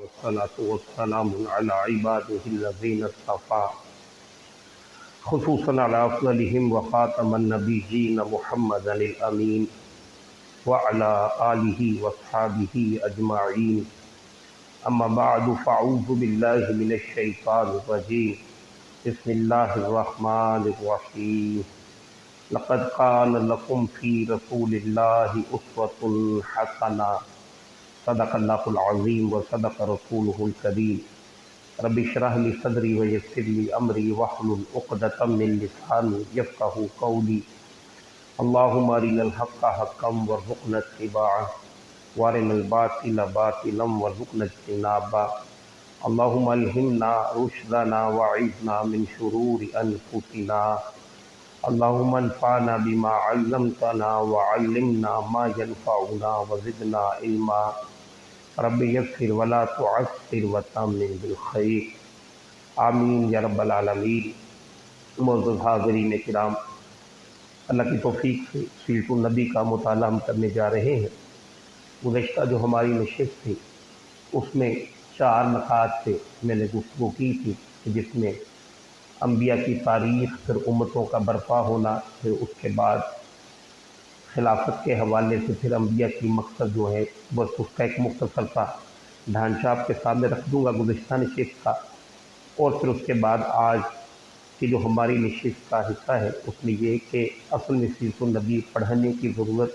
والصلاة والسلام على عباده الذين اصطفى خصوصا على أفضلهم وخاتم النبيين محمد الأمين وعلى آله وأصحابه أجمعين. أما بعد فأعوذ بالله من الشيطان الرجيم. بسم الله الرحمن الرحيم. لقد كان لكم في رسول الله أسوة حسنة. صدق الله العظيم وصدق رسوله الكريم. رب اشرح لي صدري ويسر لي أمري واحلل عقدة من لساني يفقهوا قولي. اللهم أرنا الحق حقا وارزقنا اتباعه وارنا الباطل باطلا وارزقنا اجتنابه. اللهم ألهمنا رشدنا وأعذنا من شرور أنفسنا. اللهم انفعنا بما علمتنا وعلمنا ما ينفعنا وزدنا علما. رب یسر ولا تعسر وتمم بالخیر. آمین یا رب العالمین. معزز حاضرین کرام، اللہ کی توفیق سے سیرت النبی کا مطالعہ ہم کرنے جا رہے ہیں۔ گزشتہ جو ہماری نشست تھی اس میں 4 نکات سے میں نے گفتگو کی تھی، جس میں انبیاء کی تاریخ، پھر امتوں کا برپا ہونا، پھر اس کے بعد خلافت کے حوالے سے پھر انبیاء کی مقصد جو ہے بس اس کا ایک مختصر سا ڈھانچہ آپ کے سامنے رکھ دوں گا گزشتہ نشست کا، اور پھر اس کے بعد آج کی جو ہماری نشست کا حصہ ہے اس میں یہ کہ اصل میں سیرت النبی پڑھنے کی ضرورت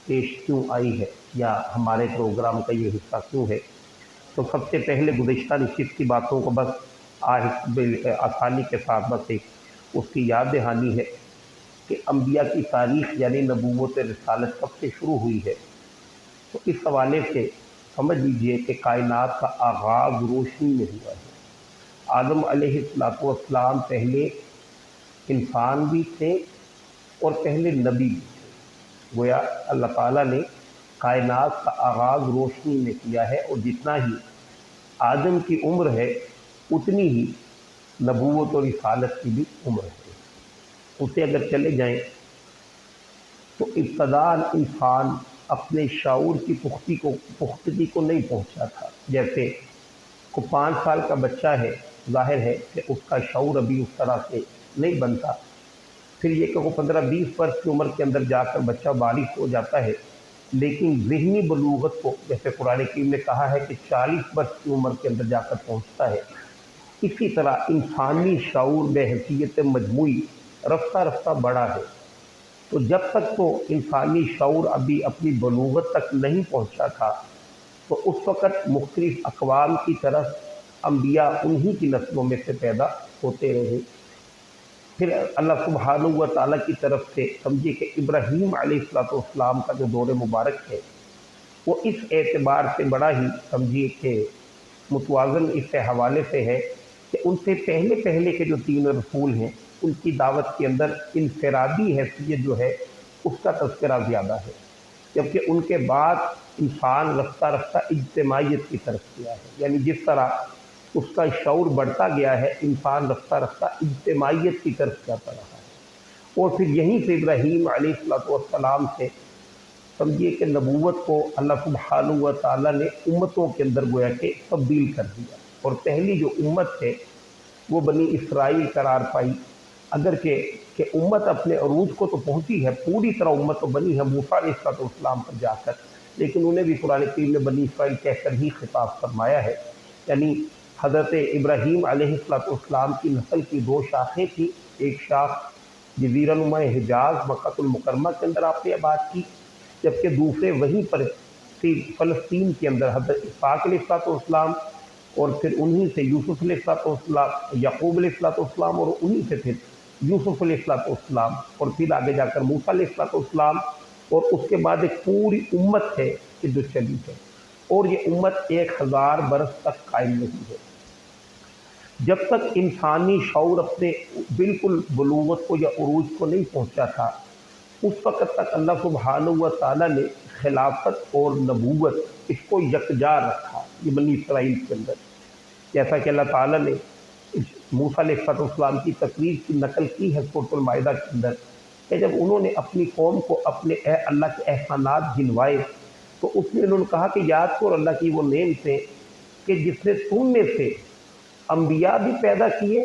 پیش کیوں آئی ہے یا ہمارے پروگرام کا یہ حصہ کیوں ہے۔ تو سب سے پہلے گزشتہ نشست کی باتوں کو بس آسانی کے ساتھ بس ایک اس کی یاد دہانی ہے کہ انبیاء کی تاریخ یعنی نبوت رسالت کب سے شروع ہوئی ہے۔ تو اس حوالے سے سمجھ لیجئے کہ کائنات کا آغاز روشنی میں ہوا ہے۔ آدم علیہ السلام پہلے انسان بھی تھے اور پہلے نبی بھی تھے۔ گویا اللہ تعالیٰ نے کائنات کا آغاز روشنی میں کیا ہے، اور جتنا ہی آدم کی عمر ہے اتنی ہی نبوت اور رسالت کی بھی عمر ہے۔ اسے اگر چلے جائیں تو ابتدا انسان اپنے شعور کی پختگی کو نہیں پہنچا تھا۔ جیسے کو 5 سال کا بچہ ہے، ظاہر ہے کہ اس کا شعور ابھی اس طرح سے نہیں بنتا۔ پھر یہ کہ وہ 15-20 برس کی عمر کے اندر جا کر بچہ بالغ ہو جاتا ہے، لیکن ذہنی بلوغت کو جیسے قرآن کریم نے کہا ہے کہ 40 برس کی عمر کے اندر جا کر پہنچتا ہے۔ اسی طرح انسانی شعور بحیثیت مجموعی رفتہ رفتہ بڑا ہے۔ تو جب تک تو انسانی شعور ابھی اپنی بلوغت تک نہیں پہنچا تھا تو اس وقت مختلف اقوام کی طرف انبیاء انہی کی نسلوں میں سے پیدا ہوتے رہے۔ پھر اللہ سبحانہ و تعالیٰ کی طرف سے سمجھیے کہ ابراہیم علیہ السلام کا جو دور مبارک ہے وہ اس اعتبار سے بڑا ہی سمجھیے کہ متوازن اس حوالے سے ہے کہ ان سے پہلے کے جو 3 رسول ہیں ان کی دعوت کے اندر انفرادی حیثیت جو ہے اس کا تذکرہ زیادہ ہے، جبکہ ان کے بعد انسان رفتہ رفتہ اجتماعیت کی طرف گیا ہے۔ یعنی جس طرح اس کا شعور بڑھتا گیا ہے، انسان رفتہ رفتہ اجتماعیت کی طرف جاتا رہا ہے، اور پھر یہیں سے ابراہیم علیہ السلام سے سمجھیے کہ نبوت کو اللہ سبحانہ و تعالیٰ نے امتوں کے اندر گویا کہ تبدیل کر دیا، اور پہلی جو امت ہے وہ بنی اسرائیل قرار پائی۔ اگرچہ کہ امت اپنے عروج کو تو پہنچی ہے، پوری طرح امت تو بنی ہے موسیٰ علیہ السلام پر جا کر، لیکن انہیں بھی قرآن کریم نے بنی اسرائیل کہہ کر ہی خطاب فرمایا ہے۔ یعنی حضرت ابراہیم علیہ السلام کی نسل کی 2 شاخیں تھیں، ایک شاخ جزیرہ نما حجاز مکہ المکرمہ کے اندر آپ نے آباد کی، جبکہ دوسرے وہیں پر فلسطین کے اندر حضرت اسحاق علیہ السلام، اور پھر انہی سے یوسف علیہ السلام، یعقوب علیہ السلام، اور انہی سے پھر یوسف علیہ السلام، اور پھر آگے جا کر موسیٰ علیہ السلام، اور اس کے بعد ایک پوری امت ہے کہ جو چلی ہے، اور یہ امت 1000 برس تک قائم رہی ہے۔ جب تک انسانی شعور اپنے بالکل بلوغت کو یا عروج کو نہیں پہنچا تھا، اس وقت تک اللہ سبحانہ و تعالیٰ نے خلافت اور نبوت اس کو یکجا رکھا یہ بنی اسرائیل کے اندر، جیسا کہ اللہ تعالیٰ نے موسیٰ علیہ السلام کی تقریر کی نقل کی ہے سورۃ المائدہ کے اندر، کہ جب انہوں نے اپنی قوم کو اپنے اللہ کے احسانات گنوائے تو اس میں انہوں نے کہا کہ یاد کرو اللہ کی وہ نعمتیں کہ جس نے تم میں سے انبیاء بھی پیدا کیے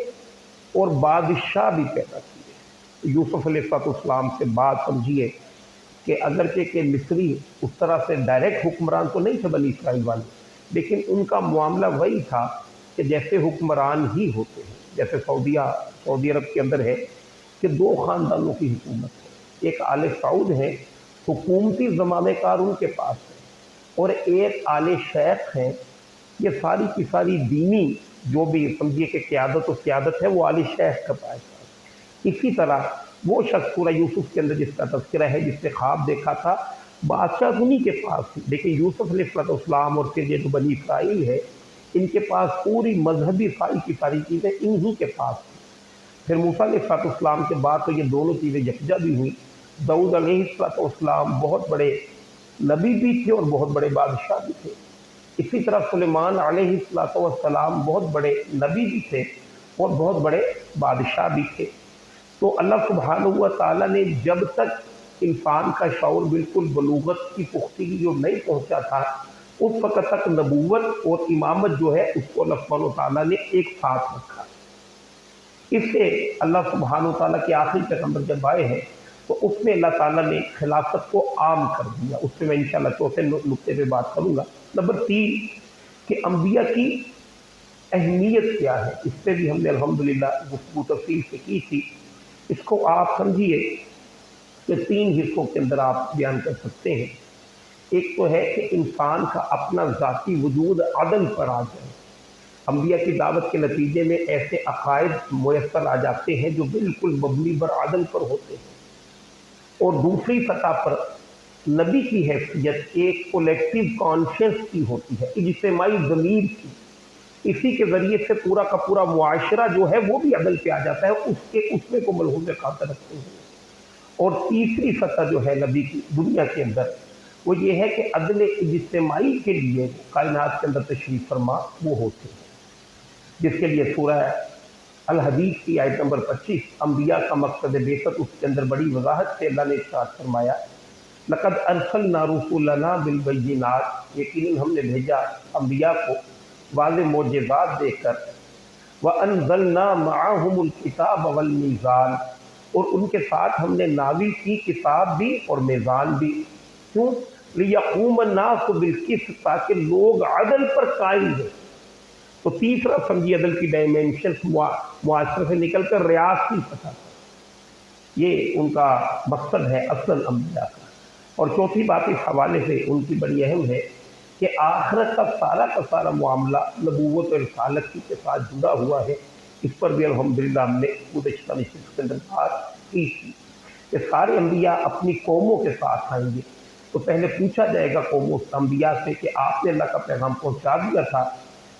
اور بادشاہ بھی پیدا کیے۔ یوسف علیہ السلام سے بات سمجھیے کہ اگرچہ کہ مصری اس طرح سے ڈائریکٹ حکمران تو نہیں تھے بنی اسرائیل والے، لیکن ان کا معاملہ وہی تھا کہ جیسے حکمران ہی ہوتے ہیں، جیسے سعودی عرب کے اندر ہے کہ دو خاندانوں کی حکومت ہے، ایک آل سعود ہے، حکومتی زمامے کار ان کے پاس ہے، اور ایک آل شیخ ہیں، یہ ساری کی ساری دینی جو بھی سمجھیے کہ قیادت و سیادت ہے وہ آل شیخ کا پاس ہے۔ اسی طرح وہ شخص سورہ یوسف کے اندر جس کا تذکرہ ہے، جس نے خواب دیکھا تھا، بادشاہ انہی کے پاس تھی، لیکن یوسف علیہ السلام اور پھر یہ جو بنی اسرائیل ہے ان کے پاس پوری مذہبی ساری کی ساری چیزیں انہی کے پاس تھیں۔ پھر موسیٰ علیہ السلام کے بعد تو یہ دونوں چیزیں یکجا بھی ہوئیں۔ داؤد علیہ السلام بہت بڑے نبی بھی تھے اور بہت بڑے بادشاہ بھی تھے۔ اسی طرح سلیمان علیہ السلام بہت بڑے نبی بھی تھے اور بہت بڑے بادشاہ بھی تھے۔ تو اللہ سبحانہ و تعالیٰ نے جب تک انسان کا شعور بالکل بلوغت کی پختگی جو نہیں پہنچا تھا، اس وقت تک نبوت اور امامت جو ہے اس کو اللہ سبحانہ و تعالیٰ نے ایک ساتھ رکھا۔ اس سے اللہ سبحانہ و تعالیٰ کے آخری پیغمبر جب آئے ہیں تو اس میں اللہ تعالیٰ نے خلافت کو عام کر دیا۔ اس سے میں انشاءاللہ چوتھے نقطے پہ بات کروں گا۔ نمبر 3 کہ انبیاء کی اہمیت کیا ہے، اس سے بھی ہم نے الحمدللہ گفتگو تفصیل سے کی تھی۔ اس کو آپ سمجھیے کہ 3 حصوں کے اندر آپ بیان کر سکتے ہیں۔ ایک تو ہے کہ انسان کا اپنا ذاتی وجود عدل پر آ جائے، انبیاء کی دعوت کے نتیجے میں ایسے عقائد میسر آ جاتے ہیں جو بالکل مبنی بر عدل پر ہوتے ہیں، اور دوسری سطح پر نبی کی حیثیت ایک کولیکٹیو کانشنس کی ہوتی ہے، اجتماعی ضمیر کی، اسی کے ذریعے سے پورا کا پورا معاشرہ جو ہے وہ بھی عدل پہ آ جاتا ہے، اس میں کو ملحوظ خاطر رکھتے ہیں۔ اور تیسری سطح جو ہے نبی کی دنیا کے اندر وہ یہ ہے کہ عدل اجتماعی کے لیے کائنات کے اندر تشریف فرما وہ ہوتے ہیں، جس کے لیے سورہ الحدید کی آیت نمبر 25 انبیاء کا مقصد بعثت، اس کے اندر بڑی وضاحت سے اللہ نے ارشاد فرمایا لقد ارسلنا رسولنا بالبینات، یقیناً ہم نے بھیجا انبیاء کو واضح معجزات دے کر، وانزلنا معهم الکتاب والمیزان، اور ان کے ساتھ ہم نے نازل کی کتاب بھی اور میزان بھی، کیوں؟ لیقوم الناس بالقسط، تاکہ لوگ عدل پر قائم ہوں۔ تو تیسرا سمجھی عدل کی ڈائمینشن معاشرے سے نکل کر ریاستی سطح، یہ ان کا مقصد ہے اصل انبیاء کا۔ اور چوتھی بات اس حوالے سے ان کی بڑی اہم ہے کہ آخرت کا سارا معاملہ نبوت اور رسالت کے ساتھ جڑا ہوا ہے۔ اس پر بھی الحمدللہ ہم نے گزشتہ نشست کے اندر بات کی تھی کہ سارے انبیاء اپنی قوموں کے ساتھ آئیں گے، تو پہلے پوچھا جائے گا قوموں انبیاء سے کہ آپ نے اللہ کا پیغام پہنچا دیا تھا،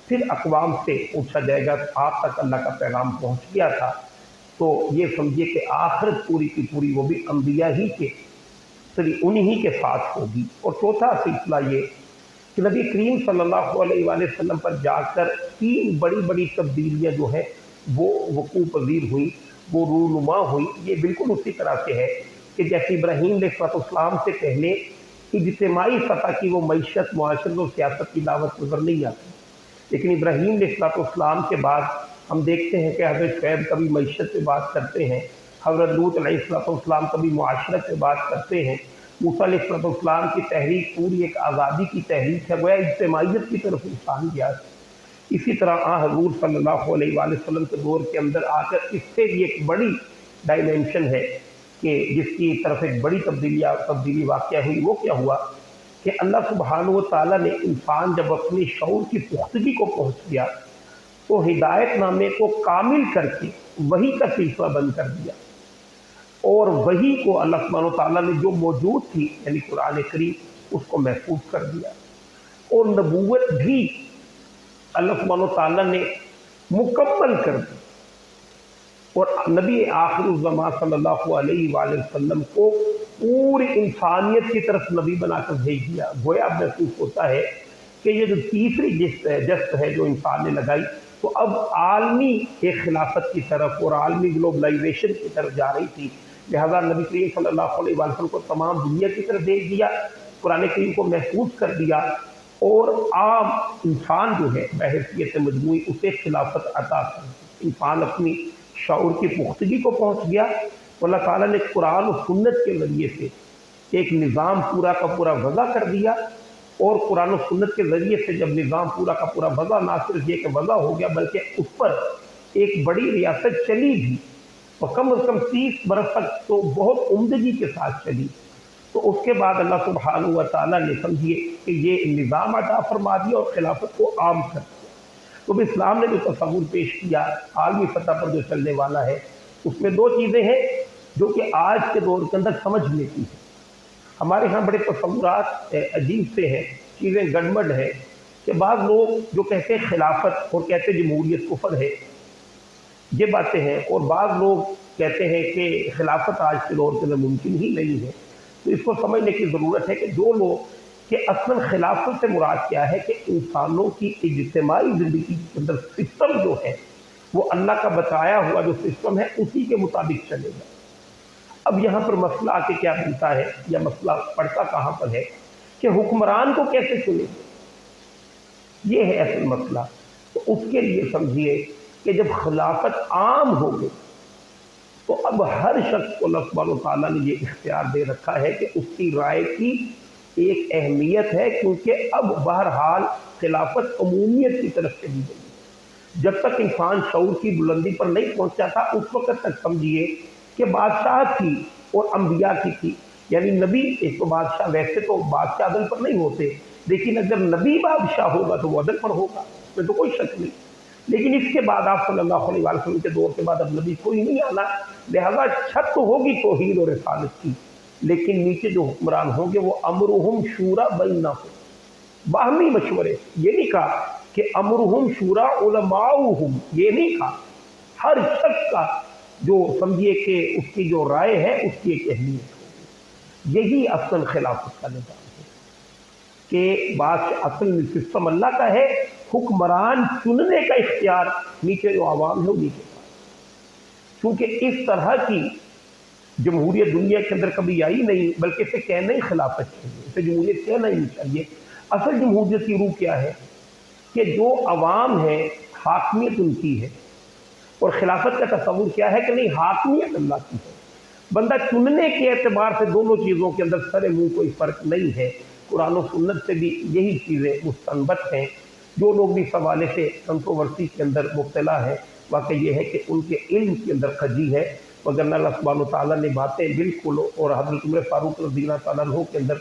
پھر اقوام سے پوچھا جائے گا آپ تک اللہ کا پیغام پہنچ گیا تھا۔ تو یہ سمجھیے کہ آخرت پوری کی پوری وہ بھی انبیاء ہی کے انہی کے ساتھ ہوگی۔ اور چوتھا سلسلہ یہ کہ نبی کریم صلی اللہ علیہ وآلہ وسلم پر جا کر 3 بڑی تبدیلیاں جو ہیں وہ وقوع پذیر ہوئیں، وہ رونما ہوئی۔ یہ بالکل اسی طرح سے ہے کہ جیسے ابراہیم علیہ السلام سے پہلے اجتماعی سطح کی وہ معیشت، معاشرت اور سیاست کی دعوت نظر نہیں آتی، لیکن ابراہیم علیہ السلام کے بعد ہم دیکھتے ہیں کہ حضرت شعیب کبھی معیشت پہ بات کرتے ہیں، حضرت لوط علیہ السلام کبھی معاشرت پہ بات کرتے ہیں، موسیٰ علیہ السلام کی تحریک پوری ایک آزادی کی تحریک ہے، گویا اجتماعیت کی طرف انسان گیا ہے۔ اسی طرح حضور صلی اللہ علیہ وآلہ وسلم کے دور کے اندر آ کر اس سے بھی ایک بڑی ڈائمینشن ہے کہ جس کی طرف ایک بڑی تبدیلی واقع ہوئی۔ وہ کیا ہوا کہ اللہ سبحانہ و تعالیٰ نے انسان جب اپنی شعور کی پختگی کو پہنچ گیا تو ہدایت نامے کو کامل کر کے وحی کا سلسلہ بند کر دیا، اور وحی کو اللہ سبحانہ و تعالیٰ نے جو موجود تھی یعنی قرآن کریم اس کو محفوظ کر دیا، اور نبوت بھی اللہ سبحانہ و تعالیٰ نے مکمل کر دی، اور نبی آخر الزمان صلی اللہ علیہ وآلہ وسلم کو پوری انسانیت کی طرف نبی بنا کر بھیج دیا۔ گویا محسوس ہوتا ہے کہ یہ جو تیسری جست ہے جو انسان نے لگائی، تو اب عالمی ایک خلافت کی طرف اور عالمی گلوبلائزیشن کی طرف جا رہی تھی، لہذا نبی کریم صلی اللہ علیہ وسلم کو تمام دنیا کی طرف بھیج دیا، قرآن کریم کو محفوظ کر دیا، اور عام انسان جو ہے بحیثیت مجموعی اسے خلافت عطا کر انسان اپنی شعور کی پختگی کو پہنچ گیا. اللہ تعالیٰ نے قرآن و سنت کے ذریعے سے ایک نظام پورا کا پورا وضع کر دیا، اور قرآن و سنت کے ذریعے سے جب نظام پورا کا پورا وضع نہ صرف یہ کہ وضع ہو گیا بلکہ اس پر ایک بڑی ریاست چلی بھی، اور کم از کم 30 برس تک تو بہت عمدگی کے ساتھ چلی. تو اس کے بعد اللہ سبحانہ و تعالیٰ نے سمجھیے کہ یہ نظام عطا فرما دیا اور خلافت کو عام کر دیا. تو اسلام نے جو تصور پیش کیا عالمی سطح پر جو چلنے والا ہے، اس میں دو چیزیں ہیں جو کہ آج کے دور کے اندر سمجھنے کی ہے. ہمارے ہاں بڑے تصورات عجیب سے ہیں، چیزیں گڑبڑ ہے کہ بعض لوگ جو کہتے ہیں خلافت اور کہتے ہیں جمہوریت کفر ہے، یہ باتیں ہیں، اور بعض لوگ کہتے ہیں کہ خلافت آج کے دور کے اندر ممکن ہی نہیں ہے. تو اس کو سمجھنے کی ضرورت ہے کہ جو لوگ کہ اصل خلافت سے مراد کیا ہے کہ انسانوں کی اجتماعی زندگی کے اندر سسٹم جو ہے وہ اللہ کا بتایا ہوا جو سسٹم ہے اسی کے مطابق چلے گا. اب یہاں پر مسئلہ آ کے کیا بنتا ہے یا مسئلہ پڑتا کہاں پر ہے کہ حکمران کو کیسے چنے گے، یہ ہے اصل مسئلہ. تو اس کے لیے سمجھیے کہ جب خلافت عام ہو گئی تو اب ہر شخص کو اللہ سبحانہ و تعالیٰ نے یہ اختیار دے رکھا ہے کہ اس کی رائے کی ایک اہمیت ہے، کیونکہ اب بہرحال خلافت عمومیت کی طرف چلی گئی. جب تک انسان شعور کی بلندی پر نہیں پہنچا تھا اس وقت تک سمجھیے کہ بادشاہ تھی اور انبیاء کی تھی، یعنی نبی ایک تو بادشاہ، ویسے تو بادشاہ عدل پر نہیں ہوتے، لیکن اگر نبی بادشاہ ہوگا تو وہ عدل پر ہوگا، اس میں تو کوئی شک نہیں. لیکن اس کے بعد آپ صلی اللہ علیہ وسلم کے دور کے بعد اب نبی کوئی نہیں آنا، لہذا چھت تو ہوگی توحید اور رسالت کی، لیکن نیچے جو حکمران ہوں گے وہ امرہم شورا بینہم، باہمی مشورے. یہ نہیں کہا کہ امرہم شورا علماؤہم، یہ نہیں کہا. ہر شخص کا جو سمجھیے کہ اس کی جو رائے ہے اس کی ایک اہمیت ہوگی. یہی اصل خلافت کا نظام ہے کہ بات اصل سسٹم اللہ کا ہے، حکمران چننے کا اختیار نیچے جو عوام ہے انہیں کے پاس. کیونکہ اس طرح کی جمہوریت دنیا کے اندر کبھی آئی نہیں، بلکہ اسے کہنا ہی خلافت چاہیے، اسے جمہوریت کہنا ہی نہیں چاہیے. اصل جمہوریت کی روح کیا ہے کہ جو عوام ہے حاکمیت ان کی ہے، اور خلافت کا تصور کیا ہے کہ نہیں، حاکمیت اللہ کی ہے. بندہ چننے کے اعتبار سے دونوں چیزوں کے اندر سر منہ کوئی فرق نہیں ہے. قرآن و سنت سے بھی یہی چیزیں مستنبت ہیں. جو لوگ بھی اس حوالے سے کنٹروورسی کے اندر مبتلا ہے، واقعی یہ ہے کہ ان کے علم کے اندر خجی ہے، وگرنہ اللہ سبحانہ و تعالیٰ نے باتیں بالکل، اور حضرت عمر فاروق رضی اللہ تعالیٰ عنہ کے اندر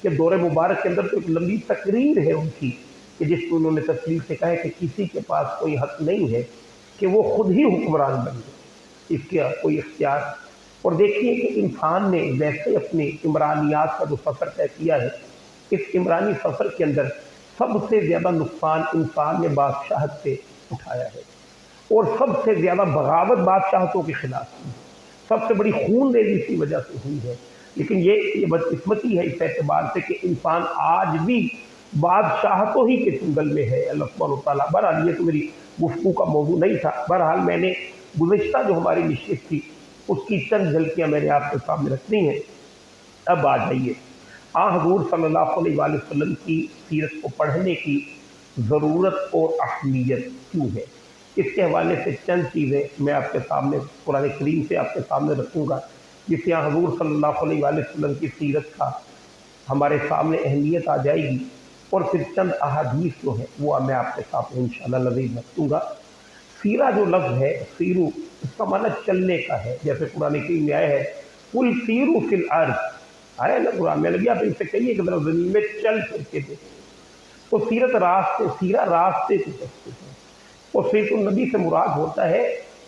کہ دور مبارک کے اندر تو ایک لمبی تقریر ہے ان کی کہ جس میں انہوں نے تفصیل سے کہا ہے کہ کسی کے پاس کوئی حق نہیں ہے کہ وہ خود ہی حکمران بن جائے، اس کا کوئی اختیار. اور دیکھیے کہ انسان نے ویسے اپنے عمرانیات کا جو سفر طے کیا ہے، اس عمرانی سفر کے اندر سب سے زیادہ نقصان انسان نے بادشاہت سے اٹھایا ہے، اور سب سے زیادہ بغاوت بادشاہتوں کے خلاف کی ہے، سب سے بڑی خون ریزی اسی وجہ سے ہوئی ہے. لیکن یہ بدقسمتی ہے اس اعتبار سے کہ انسان آج بھی بادشاہتوں ہی کے چنگل میں ہے. اللہ سبحانہ و تعالیٰ، بہرحال یہ تو میری گفتگو کا موضوع نہیں تھا، بہرحال میں نے گزشتہ جو ہماری نشست تھی اس کی چند جھلکیاں میں نے آپ کے سامنے رکھنی ہیں. اب آ جائیے حضور صلی اللہ علیہ وآلہ وسلم کی سیرت کو پڑھنے کی ضرورت اور اہمیت کیوں ہے. اس کے حوالے سے چند چیزیں میں آپ کے سامنے قرآن کریم سے آپ کے سامنے رکھوں گا، جس سے حضور صلی اللہ علیہ وآلہ وسلم کی سیرت کا ہمارے سامنے اہمیت آ جائے گی. اور پھر چند احادیث جو ہیں وہ میں آپ کے سامنے انشاءاللہ نظیر رکھوں گا. سیرہ جو لفظ ہے، سیرو، اس کا معنی چلنے کا ہے. جیسے قرآن کریم میں آیا ہے قل سیروا فی الارض، آیا نا قرآن میں، لگی آپ ان سے کہیے کہ ذرا زمین میں چل پھر کے دیکھیں. تو سیرت راستے، سیرہ راستے کی تفسیر ہے، اور سیرت النبی سے مراد ہوتا ہے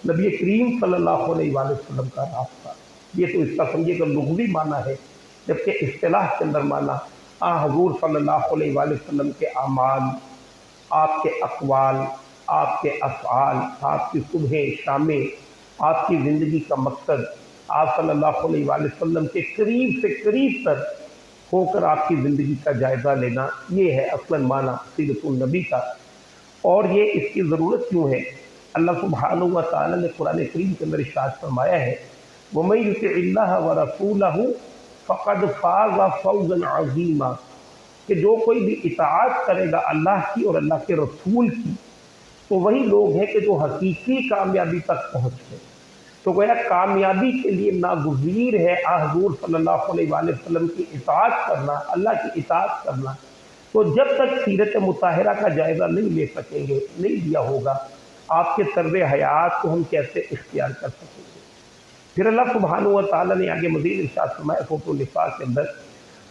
نبی کریم صلی اللہ علیہ وآلہ وسلم کا راستہ. یہ تو اس کا سمجھے کہ لغوی معنی ہے، جبکہ اصطلاح کے اندر معنی حضور صلی اللہ علیہ وآلہ وسلم کے اعمال، آپ کے اقوال، آپ کے افعال، آپ کی صبح شامیں، آپ کی زندگی کا مقصد، آپ صلی اللہ علیہ وآلہ وسلم کے قریب سے قریب تر ہو کر آپ کی زندگی کا جائزہ لینا، یہ ہے اصلاً معنی سیرت النبی کا. اور یہ اس کی ضرورت کیوں ہے؟ اللہ سبحانہ و تعالیٰ نے قرآن کریم کے اندر ارشاد فرمایا ہے وَمَن يُطِعِ اللَّهَ وَرَسُولَهُ فَقَدْ فَازَ فَوْزًا عَظِيمًا. کہ جو کوئی بھی اطاعت کرے گا اللہ کی اور اللہ کے رسول کی تو وہی لوگ ہیں کہ جو حقیقی کامیابی تک پہنچ گئے۔ تو گویا کامیابی کے لیے ناگزیر ہے حضور صلی اللہ علیہ وآلہ وسلم کی اطاعت کرنا، اللہ کی اطاعت کرنا۔ تو جب تک سیرت مطہرہ کا جائزہ نہیں لے سکیں گے، نہیں لیا ہوگا، آپ کے طرز حیات کو ہم کیسے اختیار کر سکیں گے؟ پھر اللہ سبحانہ و تعالیٰ نے آگے مزید ارشاد فرمایا سورۃ النساء کے اندر،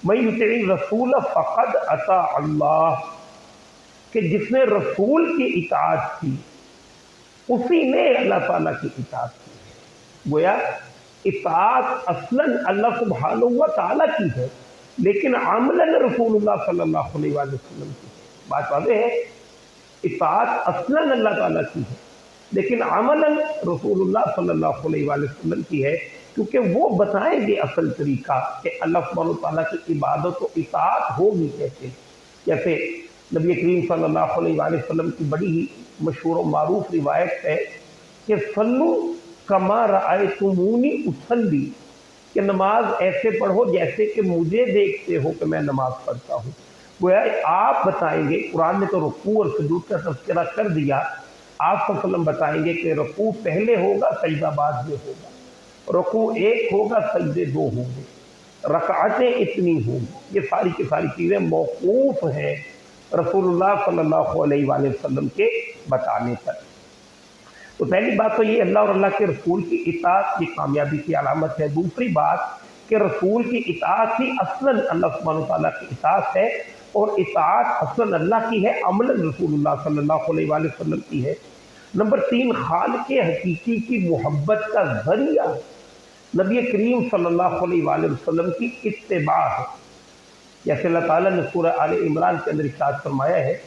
من یطع الرسول فقد اطاع اللہ، کہ جس نے رسول کی اطاعت کی اسی نے اللہ تعالیٰ کی اطاعت کی۔ گویا اطاعت اصلاً اللہ سبحانہ و تعالیٰ کی ہے، لیکن عملاً رسول اللہ صلی اللہ علیہ وآلہ وسلم کی ہے۔ بات واضح ہے، اطاعت اصلاً اللہ تعالیٰ کی ہے لیکن عملاً رسول اللہ صلی اللہ علیہ وآلہ وسلم کی ہے، کیونکہ وہ بتائیں گے اصل طریقہ کہ اللہ سبحانہ و تعالیٰ کی عبادت و اطاعت ہوگی کیسے۔ جیسے نبی کریم صلی اللہ علیہ وآلہ وسلم کی بڑی ہی مشہور و معروف روایت ہے کہ صلو کما رأیتمونی اصلی، کہ نماز ایسے پڑھو جیسے کہ مجھے دیکھتے ہو کہ میں نماز پڑھتا ہوں۔ گویا آپ بتائیں گے، قرآن نے تو رکوع اور سجود کا تذکرہ کر دیا، آپ صلی اللہ علیہ وسلم بتائیں گے کہ رکوع پہلے ہوگا، سجدہ بعد میں ہوگا، رکوع ایک ہوگا، سجدے دو ہوں گے، رکعتیں اتنی ہوں گی۔ یہ ساری کی ساری چیزیں موقوف ہیں رسول اللہ صلی اللہ علیہ وآلہ وسلم کے بتانے پر۔ تو پہلی بات تو یہ اللہ اور اللہ کے رسول کی اطاعت کی کامیابی کی علامت ہے۔ دوسری بات کہ رسول کی اطاعت ہی اصلاً اللہ سبحانہ تعالیٰ کی اطاعت ہے، اور اطاعت اصلاً اللہ کی ہے، عملاً رسول اللہ صلی اللہ علیہ وآلہ وسلم کی ہے۔ نمبر 3، خالق حقیقی کی محبت کا ذریعہ نبی کریم صلی اللہ علیہ وآلہ وسلم کی اتباع ہے۔ جیسے اللہ تعالیٰ نے سورہ آل عمران کے اندر ارشاد فرمایا ہے،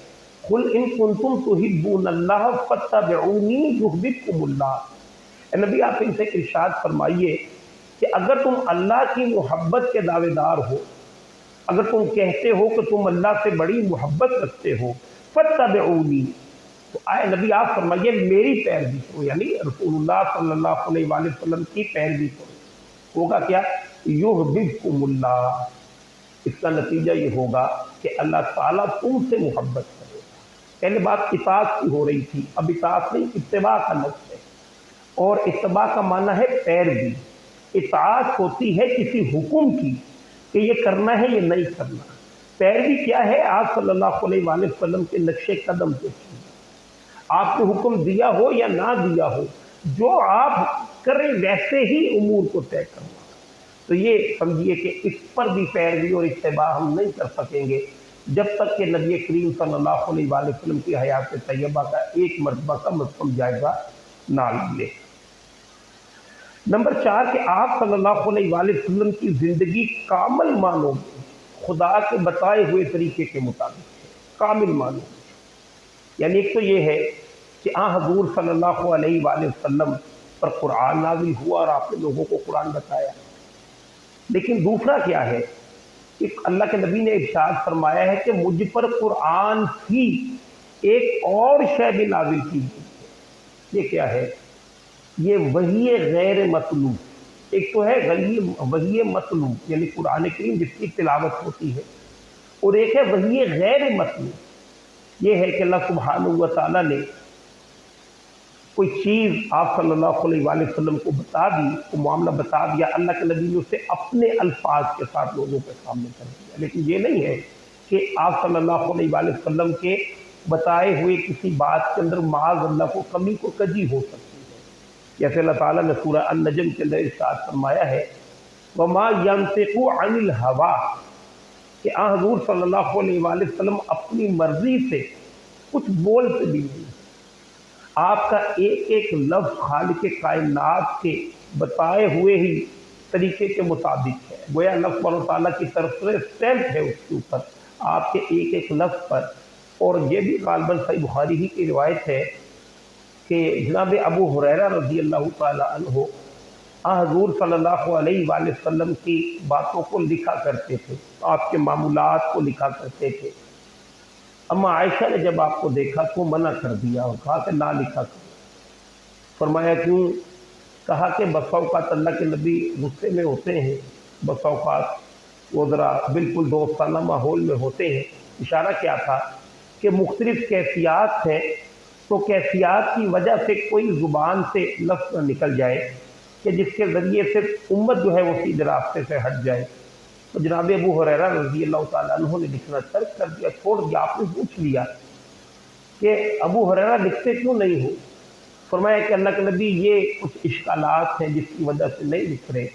قل ان کنتم تحبون اللہ فاتبعونی یحببکم اللہ۔ اے نبی آپ ان سے ارشاد فرمائیے کہ اگر تم اللہ کی محبت کے دعوے دار ہو، اگر تم کہتے ہو کہ تم اللہ سے بڑی محبت رکھتے ہو، فاتبعونی، تو آئے نبی آپ فرمائیے میری پیروی کرو، یعنی رسول اللہ صلی اللہ علیہ وآلہ وسلم کی پیروی کرو۔ ہوگا کیا؟ یحببکم اللہ، اس کا نتیجہ یہ ہوگا کہ اللہ تعالیٰ تم سے محبت کرے گا۔ پہلے بات اطاعت کی ہو رہی تھی، اب اطاعت نہیں، اتباع کا لفظ ہے، اور اتباع کا معنی ہے پیروی۔ اطاعت ہوتی ہے کسی حکم کی کہ یہ کرنا ہے، یہ نہیں کرنا۔ پیروی کیا ہے؟ آپ صلی اللہ علیہ وآلہ وسلم کے نقش قدم پہ چلنا، آپ کو حکم دیا ہو یا نہ دیا ہو، جو آپ کریں ویسے ہی امور کو طے کرنا۔ تو یہ سمجھیے کہ اس پر بھی پیروی اور اتباع ہم نہیں کر سکیں گے جب تک کہ نبی کریم صلی اللہ علیہ وآلہ وسلم کی حیات طیبہ کا ایک مرتبہ کم از کم جائزہ نہ لے۔ نمبر 4 کہ آپ صلی اللہ علیہ وآلہ وسلم کی زندگی کامل معنوں میں خدا کے بتائے ہوئے طریقے کے مطابق ہے، کامل معنوں میں۔ یعنی ایک تو یہ ہے کہ حضور صلی اللہ علیہ وآلہ وسلم پر قرآن نازل ہوا اور آپ نے لوگوں کو قرآن بتایا، لیکن دوسرا کیا ہے کہ اللہ کے نبی نے ارشاد فرمایا ہے کہ مجھ پر قرآن ہی ایک اور شے بھی نازل کی گئی۔ یہ کیا ہے؟ یہ وحی غیر مطلوب۔ ایک تو ہے وحی مطلوب یعنی قرآن کریم جس کی تلاوت ہوتی ہے، اور ایک ہے وحی غیر مطلوب۔ یہ ہے کہ اللہ سبحانہ و تعالیٰ نے کوئی چیز آپ صلی اللہ علیہ وآلہ وسلم کو بتا دی، وہ معاملہ بتا دیا، اللہ کے نبی نے اسے اپنے الفاظ کے ساتھ لوگوں کے سامنے کر دیا۔ لیکن یہ نہیں ہے کہ آپ صلی اللہ علیہ وآلہ وسلم کے بتائے ہوئے کسی بات کے اندر معاذ اللہ کو کمی کو کجی ہو سکتی ہے۔ جیسے اللہ تعالیٰ نے سورہ النجم کے اندر ارشاد فرمایا ہے، وما ينطق عن الهوى، کہ حضور صلی اللہ علیہ وآلہ وسلم اپنی مرضی سے کچھ بولتے بھی نہیں، آپ کا ایک ایک لفظ خالق کائنات کے بتائے ہوئے ہی طریقے کے مطابق ہے۔ گویا اللہ سبحانہ و تعالیٰ کی طرف سے اسٹیمپ ہے اس کے اوپر، آپ کے ایک ایک لفظ پر۔ اور یہ بھی غالباً صحیح بخاری ہی کی روایت ہے کہ جناب ابو ہریرہ رضی اللہ تعالیٰ عنہ حضور صلی اللہ علیہ وآلہ وسلم کی باتوں کو لکھا کرتے تھے، آپ کے معمولات کو لکھا کرتے تھے۔ اما عائشہ نے جب آپ کو دیکھا تو منع کر دیا اور کہا کہ نہ لکھا کرو۔ فرمایا کیوں؟ کہا کہ بس اوقات اللہ کے نبی غصے میں ہوتے ہیں، بس اوقات وہ ذرا بالکل دوستانہ ماحول میں ہوتے ہیں۔ اشارہ کیا تھا کہ مختلف کیفیات ہیں، تو کیفیات کی وجہ سے کوئی زبان سے لفظ نہ نکل جائے کہ جس کے ذریعے سے امت جو ہے وہ سیدھے راستے سے ہٹ جائے۔ تو جناب ابو ہریرہ رضی اللہ تعالیٰ عنہ نے لکھنا ترک کر دیا، چھوڑ دیا۔ آپ نے پوچھ لیا کہ ابو ہریرہ لکھتے کیوں نہیں ہو؟ فرمایا کہ اللہ کے نبی یہ کچھ اشکالات ہیں جس کی وجہ سے نہیں لکھ رہے۔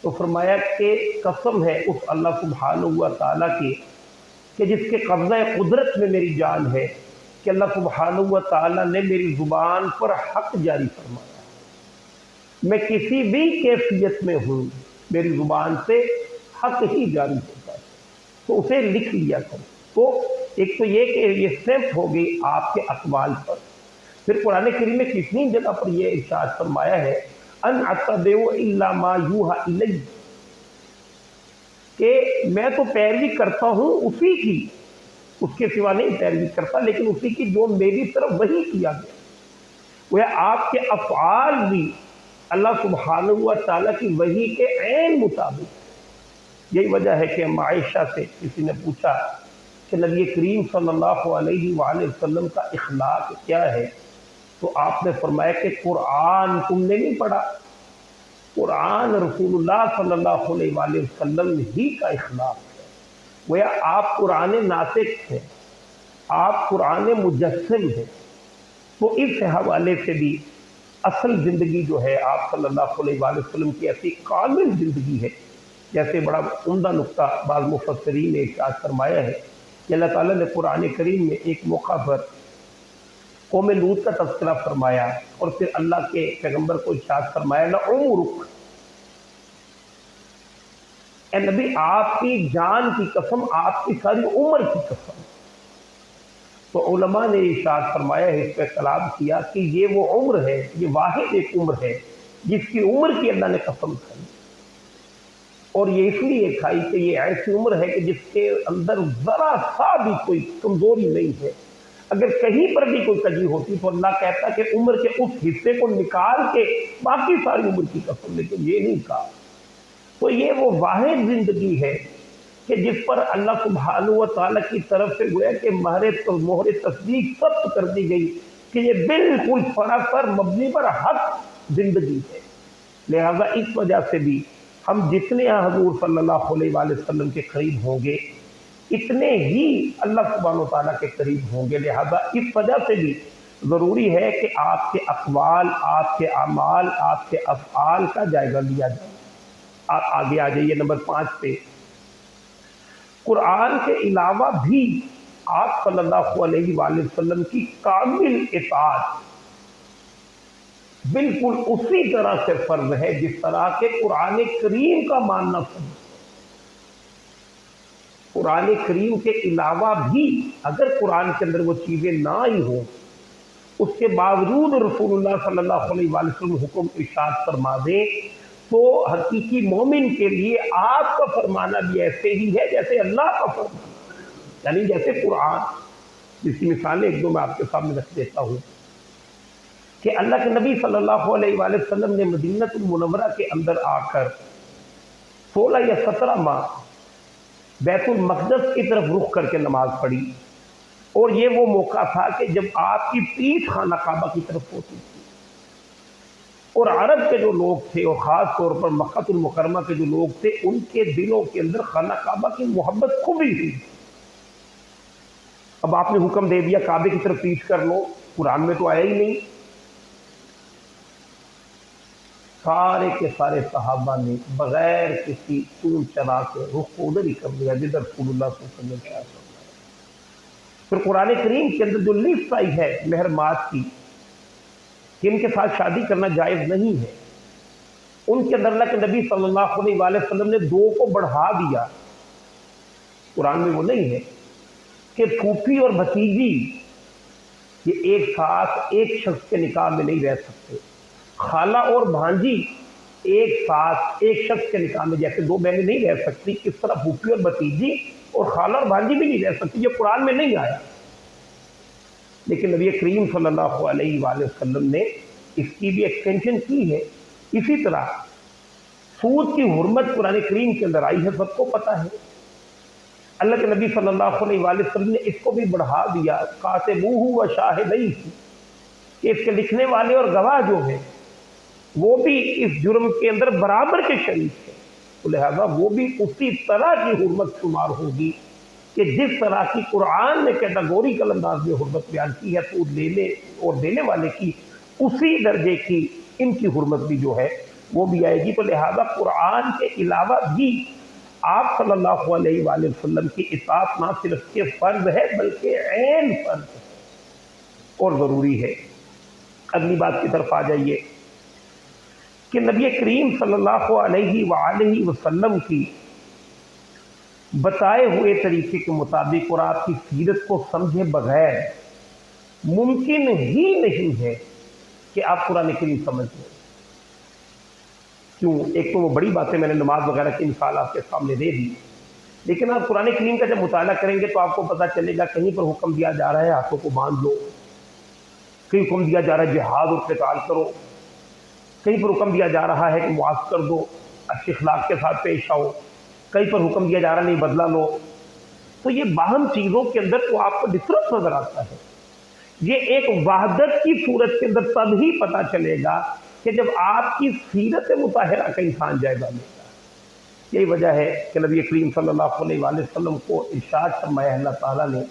تو فرمایا کہ قسم ہے اس اللہ سبحانہ و تعالیٰ کی کہ جس کے قبضہ قدرت میں میری جان ہے، کہ اللہ سبحانہ و تعالیٰ نے میری زبان پر حق جاری فرمایا۔ میں کسی بھی کیفیت میں ہوں، میری زبان سے حق ہی جاری ہوتا ہے، تو اسے لکھ لیا کرو۔ تو ایک تو یہ کہ یہ سمت ہو گئی آپ کے اقوال پر۔ پھر قرآن کریم میں کتنی جگہ پر یہ ارشاد فرمایا ہے ان اتبع الا ما یوحى الی، کہ میں تو پیروی کرتا ہوں اسی کی، اس کے سوا نہیں پیروی کرتا، لیکن اسی کی جو میری طرف وحی کیا گیا۔ وہ آپ کے افعال بھی اللہ سبحانہ و تعالیٰ کی وحی کے عین مطابق۔ یہی وجہ ہے کہ عائشہ سے کسی نے پوچھا کہ نبی کریم صلی اللہ علیہ وآلہ وسلم کا اخلاق کیا ہے؟ تو آپ نے فرمایا کہ قرآن تم نے نہیں پڑھا، قرآن رسول اللہ صلی اللہ علیہ وآلہ وسلم ہی کا اخلاق ہے۔ گویا آپ قرآن ناطق ہیں، آپ قرآن مجسم ہیں۔ تو اس حوالے سے بھی اصل زندگی جو ہے آپ صلی اللہ علیہ وآلہ وسلم کی ایسی کامل زندگی ہے، جیسے بڑا عمدہ نقطہ بعض مفسرین نے ارشاد فرمایا ہے کہ اللہ تعالیٰ نے قرآن کریم میں ایک موقع پر قوم لوط کا تذکرہ فرمایا، اور پھر اللہ کے پیغمبر کو ارشاد فرمایا لعمرک، اے نبی آپ کی جان کی قسم، آپ کی ساری عمر کی قسم۔ تو علماء نے ارشاد فرمایا ہے، اس پہ کلام کیا کہ یہ وہ عمر ہے، یہ واحد ایک عمر ہے جس کی عمر کی اللہ نے قسم کھائی، اور یہ اس لیے کھائی کہ یہ ایسی عمر ہے کہ جس کے اندر ذرا سا بھی کوئی کمزوری نہیں ہے۔ اگر کہیں پر بھی کوئی کجی ہوتی تو اللہ کہتا کہ عمر کے اس حصے کو نکال کے باقی ساری عمر کی قسم، لیکن یہ نہیں کہا۔ تو یہ وہ واحد زندگی ہے کہ جس پر اللہ سبحانہ و تعالیٰ کی طرف سے گویا کہ مہر تصدیق ثبت کر دی گئی کہ یہ بالکل سراسر مبنی پر حق زندگی ہے۔ لہذا اس وجہ سے بھی ہم جتنے حضور صلی اللہ علیہ وآلہ وسلم کے قریب ہوں گے اتنے ہی اللہ سبحانہ و تعالیٰ کے قریب ہوں گے۔ لہذا اس وجہ سے بھی ضروری ہے کہ آپ کے اقوال، آپ کے اعمال، آپ کے افعال کا جائزہ لیا جائے۔ آپ آگے آ جائیے نمبر 5 پہ۔ قرآن کے علاوہ بھی آپ صلی اللہ علیہ وآلہ وسلم کی کامل اطاعت بالکل اسی طرح سے فرض ہے جس طرح کہ قرآن کریم کا ماننا فرض ہے۔ قرآن کریم کے علاوہ بھی اگر قرآن کے اندر وہ چیزیں نہ ہی ہوں، اس کے باوجود رسول اللہ صلی اللہ علیہ وآلہ وسلم حکم ارشاد فرما دیں، تو حقیقی مومن کے لیے آپ کا فرمانا بھی ایسے ہی ہے جیسے اللہ کا فرمانا، یعنی جیسے قرآن، جس کی مثالیں ایک دو میں آپ کے سامنے رکھ دیتا ہوں کہ اللہ کے نبی صلی اللہ علیہ وآلہ وسلم نے مدینہ المنورہ کے اندر آ کر 16 یا 17 ماہ بیت المقدس کی طرف رخ کر کے نماز پڑھی، اور یہ وہ موقع تھا کہ جب آپ کی پیٹھ خانہ کعبہ کی طرف ہوتی تھی، اور عرب کے جو لوگ تھے اور خاص طور پر مکہ المکرمہ کے جو لوگ تھے ان کے دلوں کے اندر خانہ کعبہ کی محبت کھوئی تھی۔ اب آپ نے حکم دے دیا کعبے کی طرف پیٹھ کر لو، قرآن میں تو آیا ہی نہیں۔ سارے کے سارے صحابہ نے بغیر کسی چون چرا کے رخ کو ادھر ہی کر دیا جدھر رسول اللہ صلی اللہ علیہ وسلم نے۔ پھر قرآن کریم کے اندر جو لسٹ آئی ہے محرمات کی کہ ان کے ساتھ شادی کرنا جائز نہیں ہے، ان کے اندر اللہ کے نبی صلی اللہ علیہ وآلہ وسلم نے 2 کو بڑھا دیا۔ قرآن میں وہ نہیں ہے کہ پھوپھی اور بھتیجی یہ ایک ساتھ ایک شخص کے نکاح میں نہیں رہ سکتے، خالہ اور بھانجی ایک ساتھ ایک شخص کے نکاح میں جیسے 2 بہنیں نہیں رہ سکتی، اس طرح پھوپھی اور بھتیجی اور خالہ اور بھانجی بھی نہیں رہ سکتی۔ یہ قرآن میں نہیں آیا، لیکن نبی کریم صلی اللہ علیہ وآلہ وسلم نے اس کی بھی ایکسٹینشن کی ہے۔ اسی طرح سود کی حرمت قرآن کریم کے اندر آئی ہے، سب کو پتہ ہے۔ اللہ کے نبی صلی اللہ علیہ وآلہ وسلم نے اس کو بھی بڑھا دیا، کاتبوہ و شاہدیہ، کہ اس کے لکھنے والے اور گواہ جو ہیں وہ بھی اس جرم کے اندر برابر کے شریک ہیں، تو لہذا وہ بھی اسی طرح کی حرمت شمار ہوگی کہ جس طرح کی قرآن نے کیٹاگوریکل انداز میں حرمت بیان کی ہے سود لینے اور دینے والے کی، اسی درجے کی ان کی حرمت بھی جو ہے وہ بھی آئے گی۔ تو لہذا قرآن کے علاوہ بھی آپ صلی اللہ علیہ وآلہ وسلم کی اطاعت نہ صرف کہ فرض ہے بلکہ عین فرض ہے اور ضروری ہے۔ اگلی بات کی طرف آ جائیے کہ نبی کریم صلی اللہ علیہ وآلہ وسلم کی بتائے ہوئے طریقے کے مطابق اور آپ کی سیرت کو سمجھے بغیر ممکن ہی نہیں ہے کہ آپ قرآن کریم سمجھ لیں۔ کیوں؟ ایک تو وہ بڑی باتیں میں نے نماز وغیرہ کی مثال آپ کے سامنے دے دی، لیکن آپ قرآن کریم کا جب مطالعہ کریں گے تو آپ کو پتہ چلے گا کہیں پر حکم دیا جا رہا ہے ہاتھوں کو باندھ لو، کہیں حکم دیا جا رہا ہے جہاد اور قتال کرو، کہیں پر حکم دیا جا رہا ہے کہ معاف کر دو، اچھے اخلاق کے ساتھ پیش آؤ، کہیں پر حکم دیا جا رہا نہیں بدلہ لو۔ تو یہ باہم چیزوں کے اندر تو آپ کو ڈفرنس نظر آتا ہے۔ یہ ایک وحدت کی صورت کے اندر تب ہی پتہ چلے گا کہ جب آپ کی سیرت مطہرہ کا انسان جائزہ لے گا۔ یہی وجہ ہے کہ نبی کریم صلی اللہ علیہ وآلہ وسلم کو ارشاد فرمایا اللہ تعالیٰ نے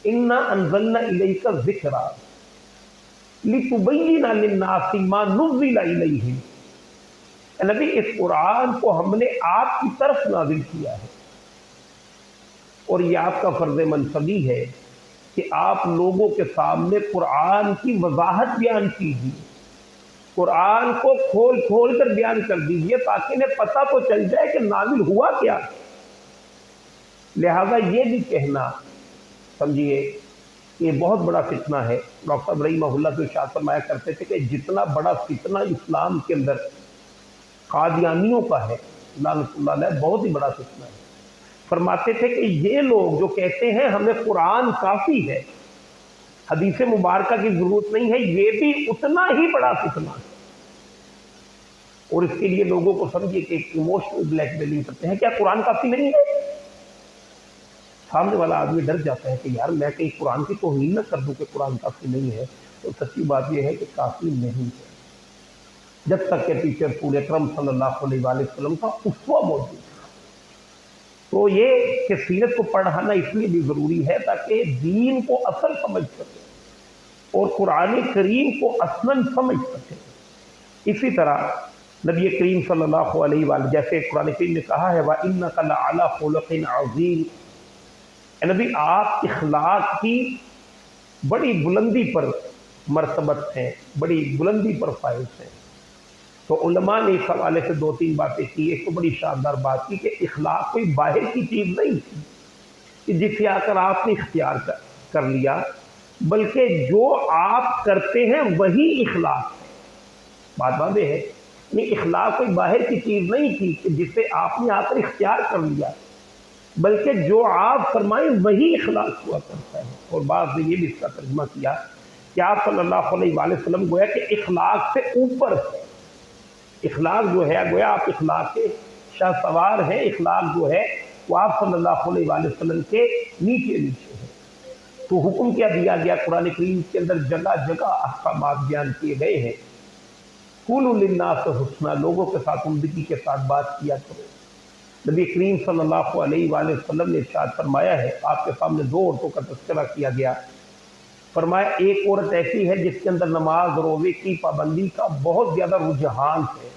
اِنَّا أَنزَلْنَا إِلَيْكَ الذِّكْرَ لِتُبَيِّنَ لِلنَّاسِ مَا نُزِّلَ إِلَيْهِمْ، اے نبی اس قرآن کو ہم نے آپ کی طرف نازل کیا ہے، اور یہ آپ کا فرض منصبی ہے کہ آپ لوگوں کے سامنے قرآن کی وضاحت بیان کیجیے، قرآن کو کھول کھول کر بیان کر دیجیے تاکہ انہیں پتہ تو چل جائے کہ نازل ہوا کیا ہے۔ لہذا یہ بھی کہنا سمجھیے کہ یہ بہت بڑا فتنہ ہے۔ ڈاکٹر رحمہ اللہ تو ارشاد فرمایا کرتے تھے کہ جتنا بڑا فتنہ اسلام کے اندر قادیانیوں کا ہے لعنت اللہ علیہ، بہت ہی بڑا فتنہ ہے۔ فرماتے تھے کہ یہ لوگ جو کہتے ہیں ہمیں قرآن کافی ہے، حدیث مبارکہ کی ضرورت نہیں ہے، یہ بھی اتنا ہی بڑا فتنہ ہے۔ اور اس کے لیے لوگوں کو سمجھیے کہ ایک ایموشنل بلیک میلنگ کرتے ہیں، کیا قرآن کافی نہیں ہے؟ سامنے والا آدمی ڈر جاتا ہے کہ یار میں کہیں قرآن کی توہین نہ کر دوں کہ قرآن کافی نہیں ہے۔ تو سچی بات یہ ہے کہ کافی نہیں ہے جب تک کہ پیچھے رسول اکرم صلی اللہ علیہ وآلہ وسلم کا اسوہ موجود ہے۔ تو یہ کہ سیرت کو پڑھانا اس لیے بھی ضروری ہے تاکہ دین کو اصل سمجھ سکے اور قرآن کریم کو اصلاً سمجھ سکے۔ اسی طرح نبی کریم صلی اللہ علیہ وآلہ جیسے قرآن کریم نے کہا ہے وَإِنَّكَ لَعَلَىٰ خُلُقٍ عَظِيمٍ، اے نبی آپ اخلاق کی بڑی بلندی پر مرتبت ہیں، بڑی بلندی پر فائز ہیں۔ تو علماء نے اس حوالے سے دو تین باتیں کی۔ ایک تو بڑی شاندار بات کی کہ اخلاق کوئی باہر کی چیز نہیں تھی کہ جسے آ کر آپ نے اختیار کر لیا، بلکہ جو آپ کرتے ہیں وہی اخلاق ہے۔ بات واضح ہے، یہ اخلاق کوئی باہر کی چیز نہیں تھی کہ جسے آپ نے آ کر اختیار کر لیا، بلکہ جو آپ فرمائیں وہی اخلاق ہوا کرتا ہے۔ اور بعض نے یہ بھی اس کا ترجمہ کیا کہ آپ صلی اللہ علیہ وآلہ وسلم گویا کہ اخلاق سے اوپر ہے۔ اخلاق جو ہے گویا آپ اخلاق کے شاہ سوار ہیں، اخلاق جو ہے وہ آپ صلی اللہ علیہ وآلہ وسلم کے نیچے نیچے ہے۔ تو حکم کیا دیا گیا؟ قرآن کریم کے اندر جگہ جگہ احکامات بیان کیے گئے ہیں۔ قولوا للناس حسنا، لوگوں کے ساتھ عمدگی کے ساتھ بات کیا کرو۔ نبی کریم صلی اللہ علیہ وآلہ وسلم نے ارشاد فرمایا ہے، آپ کے سامنے دو عورتوں کا تذکرہ کیا گیا، فرمایا ایک عورت ایسی ہے جس کے اندر نماز روزے کی پابندی کا بہت زیادہ رجحان ہے،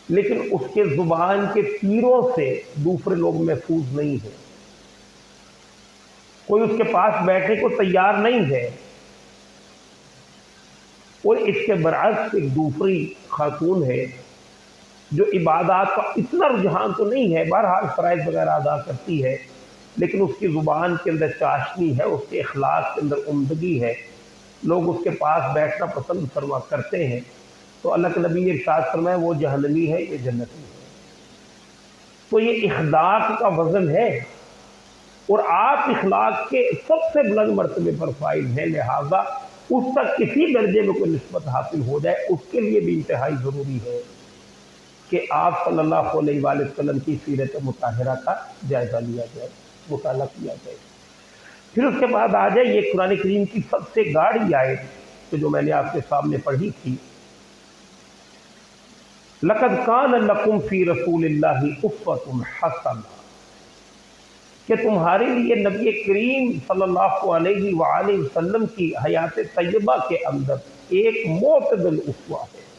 لیکن اس کے زبان کے تیروں سے دوسرے لوگ محفوظ نہیں ہیں، کوئی اس کے پاس بیٹھنے کو تیار نہیں ہے۔ اور اس کے برعکس ایک دوسری خاتون ہے جو عبادات کا اتنا رجحان تو نہیں ہے، بہرحال فرائض وغیرہ ادا کرتی ہے، لیکن اس کی زبان کے اندر چاشنی ہے، اس کے اخلاق کے اندر عمدگی ہے، لوگ اس کے پاس بیٹھنا پسند فرما کرتے ہیں۔ تو اللہ کے نبی نے ارشاد فرمایا وہ جہنمی ہے، یہ جنتی ہے۔ تو یہ اخلاق کا وزن ہے، اور آپ اخلاق کے سب سے بلند مرتبے پر فائز ہیں، لہذا اس تک کسی درجے میں کوئی نسبت حاصل ہو جائے اس کے لیے بھی انتہائی ضروری ہے کہ آپ صلی اللہ علیہ وآلہ وسلم کی سیرت مطہرہ کا جائزہ لیا جائے، مطالعہ کیا جائے۔ پھر اس کے بعد آ جائے یہ قرآن کریم کی سب سے گاڑی آیت جو میں نے آپ کے سامنے پڑھی تھی، لَقَدْ كَانَ لَكُمْ فِي رَسُولِ اللَّهِ أُسْوَةٌ حَسَنَةٌ، کہ تمہارے لیے نبی کریم صلی اللہ علیہ وآلہ وسلم کی حیات طیبہ کے اندر ایک معتدل اسوہ ہے،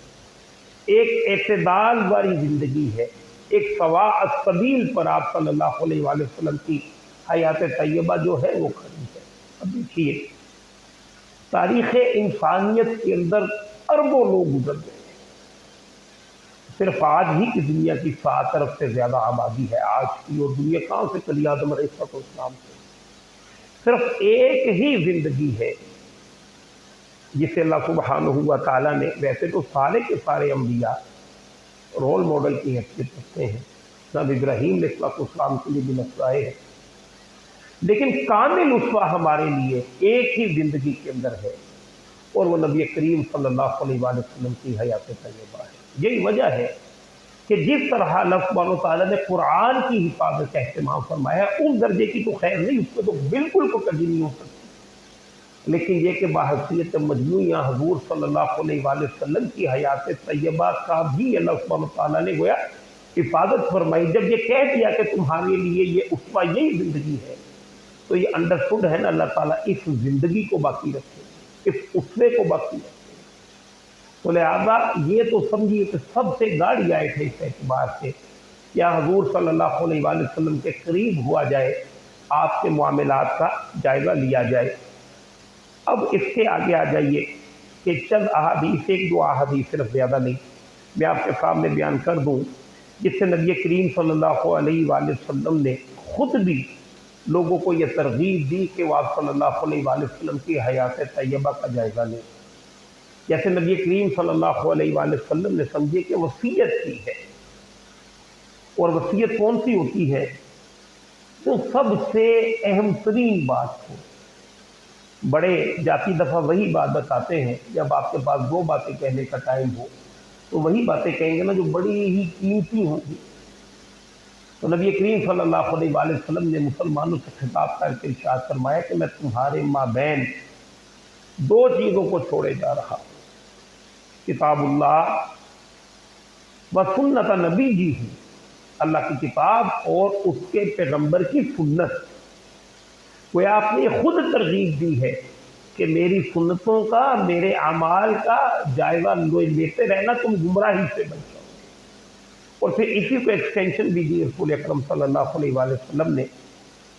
ایک اعتدال والی زندگی ہے، ایک سواء السبیل پر آپ صلی اللہ علیہ وآلہ وسلم کی حیات طیبہ جو ہے وہ کھڑی ہے۔ اب دیکھیے تاریخ انسانیت کے اندر اربوں لوگ گزر گئے، صرف آج ہی کی دنیا کی 7 ارب سے زیادہ آبادی ہے آج کی، اور دنیا کہاں سے چلی آدم علیہ السلام سے؟ صرف ایک ہی زندگی ہے جسے اللہ سبحانہ و تعالیٰ نے، ویسے تو سارے کے سارے انبیاء رول ماڈل کی حیثیت رکھتے ہیں، جناب ابراہیم علیہ السلام کے لیے بھی مسئلہ ہے، لیکن کامل اسوہ ہمارے لیے ایک ہی زندگی کے اندر ہے، اور وہ نبی کریم صلی اللہ علیہ وآلہ وسلم کی حیات طیبہ ہے۔ یہی وجہ ہے کہ جس طرح اللہ سبحانہ و تعالیٰ نے قرآن کی حفاظت کا اہتمام فرمایا، اس درجے کی تو خیر نہیں، اس میں تو بالکل کوئی کمی نہیں ہو سکتی، لیکن یہ کہ بحیثیت مجموعہ حضور صلی اللہ علیہ وآلہ وسلم کی حیات طیبہ کا بھی اللہ سبحانہ و تعالیٰ نے گویا حفاظت فرمائی۔ جب یہ کہہ دیا کہ تمہارے لیے یہ اسوہ یہی زندگی ہے، تو یہ انڈرسٹوڈ ہے نا اللہ تعالیٰ اس زندگی کو باقی رکھے، اس اسوے کو باقی رکھے۔ تو لہذا یہ تو سمجھیے کہ سب سے گاڑی آئے تھے اس اعتبار سے کیا حضور صلی اللہ علیہ وآلہ وسلم کے قریب ہوا جائے، آپ کے معاملات کا جائزہ لیا جائے۔ اب اس کے آگے آ جائیے کہ چند احادیث، 1-2 احادیث صرف، زیادہ نہیں، میں آپ کے سامنے بیان کر دوں، جس سے نبی کریم صلی اللہ علیہ وآلہ وسلم نے خود بھی لوگوں کو یہ ترغیب دی کہ وہ آپ صلی اللہ علیہ وآلہ وسلم کی حیات طیبہ کا جائزہ لیں۔ جیسے نبی کریم صلی اللہ علیہ وآلہ وسلم نے سمجھے کہ وصیت کی ہے، اور وصیت کون سی ہوتی ہے؟ تو سب سے اہم ترین بات ہو۔ بڑے جاتی دفعہ وہی بات بتاتے ہیں، جب آپ کے پاس 2 باتیں کہنے کا ٹائم ہو تو وہی باتیں کہیں گے نا جو بڑی ہی قیمتی ہوں گی۔ تو نبی کریم صلی اللہ علیہ وآلہ وسلم نے مسلمانوں سے خطاب کر کے ارشاد فرمایا کہ میں تمہارے مابین 2 چیزوں کو چھوڑے جا رہا ہوں، کتاب اللہ و سنت نبی جی ہوں، اللہ کی کتاب اور اس کے پیغمبر کی سنت۔ وہ آپ نے خود ترغیب دی ہے کہ میری سنتوں کا، میرے اعمال کا جائزہ لیتے رہنا، تم گمراہی سے بچ جاؤ۔ اور پھر اسی کو ایکسٹینشن بھی دی رسول اکرم صلی اللہ علیہ وآلہ وسلم نے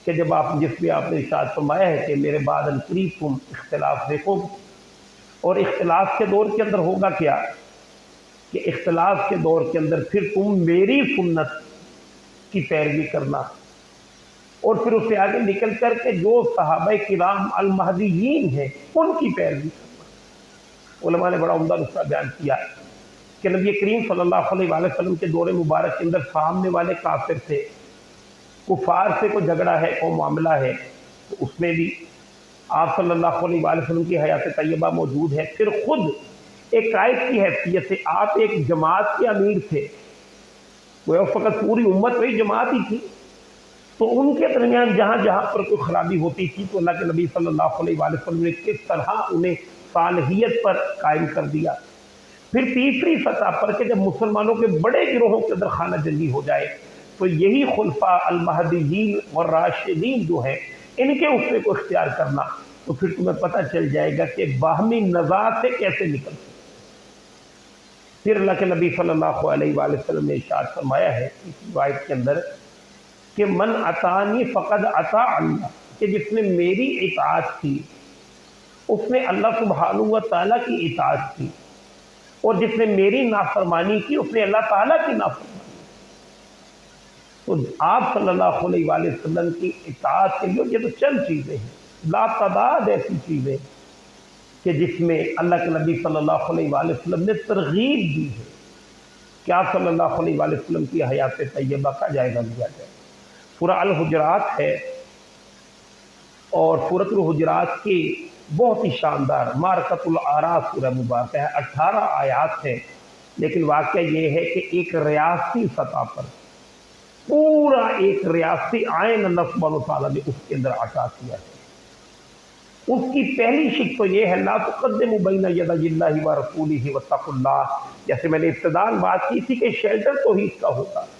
کہ جب آپ، جس میں آپ نے ارشاد فرمایا ہے کہ میرے بعد عنقریب تم اختلاف دیکھو گے، اور اختلاف کے دور کے اندر ہوگا کیا کہ اختلاف کے دور کے اندر پھر تم میری سنت کی پیروی کرنا، اور پھر اس سے آگے نکل کر کے جو صحابہ کرام المہدیین ہیں ان کی پیروی کرنا۔ علماء نے بڑا عمدہ نقطہ بیان کیا کہ نبی کریم صلی اللہ علیہ وآلہ وسلم کے دور مبارک کے اندر سامنے والے کافر تھے، کفار سے کوئی جھگڑا ہے، کوئی معاملہ ہے، تو اس میں بھی آپ صلی اللہ علیہ وآلہ وسلم کی حیات طیبہ موجود ہے۔ پھر خود ایک قائد کی حیثیت سے آپ ایک جماعت کے امیر تھے، وہ اس وقت پوری امت وہی جماعت ہی تھی، تو ان کے درمیان جہاں جہاں پر کوئی خرابی ہوتی تھی تو اللہ کے نبی صلی اللہ علیہ وآلہ وسلم نے کس طرح انہیں صالحیت پر قائم کر دیا۔ پھر تیسری سطح پر کہ جب مسلمانوں کے بڑے گروہوں کے اندر خانہ جنگی ہو جائے تو یہی خلفاء المہدیین اور راشدین جو ہیں ان کے اسوے کو اختیار کرنا، تو پھر تمہیں پتہ چل جائے گا کہ باہمی نزاع سے کیسے نکل سکتے۔ پھر اللہ کے نبی صلی اللہ علیہ وآلہ وسلم نے ارشاد فرمایا ہے اس روایت کے اندر کہ من اطاعنی فقد اطاع اللہ، کہ جس نے میری اطاعت کی اس نے اللہ سبحانہ و تعالیٰ کی اطاعت کی، اور جس نے میری نافرمانی کی اس نے اللہ تعالیٰ کی نافرمانی۔ تو آپ صلی اللہ علیہ وآلہ وسلم کی اطاعت کے لیے یہ تو چند چیزیں ہیں، لا تعداد ایسی چیزیں کہ جس میں اللہ کے نبی صلی اللہ علیہ وآلہ وسلم نے ترغیب دی ہے کہ آپ صلی اللہ علیہ وآلہ وسلم کی حیات طیبہ کا جائزہ لیا جائے۔ سورہ الحجرات ہے، اور سورۃ الحجرات کی بہت ہی شاندار معرکۃ الاعراف سورہ مبارکہ ہے، 18 آیات ہیں، لیکن واقعہ یہ ہے کہ ایک ریاستی سطح پر پورا ایک ریاستی آئین اللہ سبحانہ وتعالیٰ نے اس کے اندر عطا کیا ہے۔ اس کی پہلی شک تو یہ ہے لا تقدموا بین یدی اللہ و رسولہ واتقوا اللہ، جیسے میں نے ابتداء بات کی تھی کہ شیلٹر توحید کا ہوتا ہے۔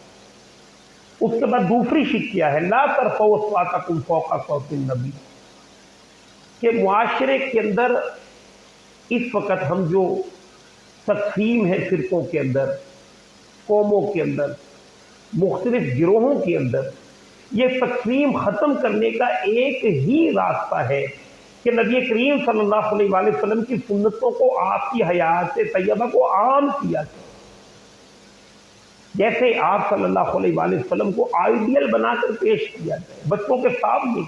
اس کے بعد دوسری شک کیا ہے لا ترفعوا اصواتکم فوق صوت النبی، کہ معاشرے کے اندر اس وقت ہم جو تقسیم ہے فرقوں کے اندر، قوموں کے اندر، مختلف گروہوں کے اندر، یہ تقسیم ختم کرنے کا ایک ہی راستہ ہے کہ نبی کریم صلی اللہ علیہ وآلہ وسلم کی سنتوں کو، آپ کی حیات طیبہ کو عام کیا جائے۔ جیسے آپ صلی اللہ علیہ وآلہ وسلم کو آئیڈیل بنا کر پیش کیا جائے، بچوں کے سامنے